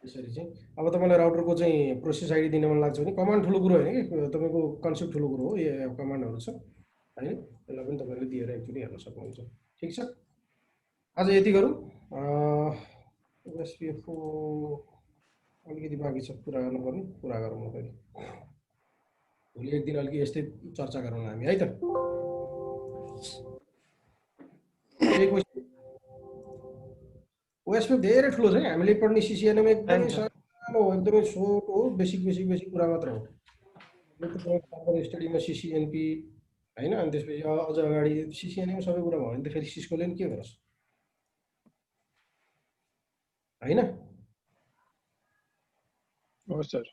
यसरी चाहिँ अब तपाईलाई राउटरको चाहिँ प्रोसेस आइडी दिन मन लाग्छ भने कमान्ड ठुलो कुरो होइन कि तपाईको कन्सेप्ट ठुलो कुरो हो यो कमान्डहरु छ हैन त्यसलाई पनि तपाईले दिएर एकचोटी हेर्न सक्नुहुन्छ ठीक छ आज यति गरौँ एसपीएफ को अलिकति बाँकी छ पुरा गर्नुपर्ने पुरा गरौँ न फेरि भोलि एक दिन अलिकति यस्तै चर्चा गरौँ हामी है त ओएसपी धेरै ठुलो छ हामीले पढ्ने सिसिएनएम एकदमै सानो एकदमै सोट हो बेसिक कुरा मात्र हो यो स्टडीमा सिसिएनपी हैन अनि त्यसपछि अझ अगाडि सिसिएनएम सबै कुरा भयो भने त फेरि सिस्कोले नि के गरोस् हैन हो सर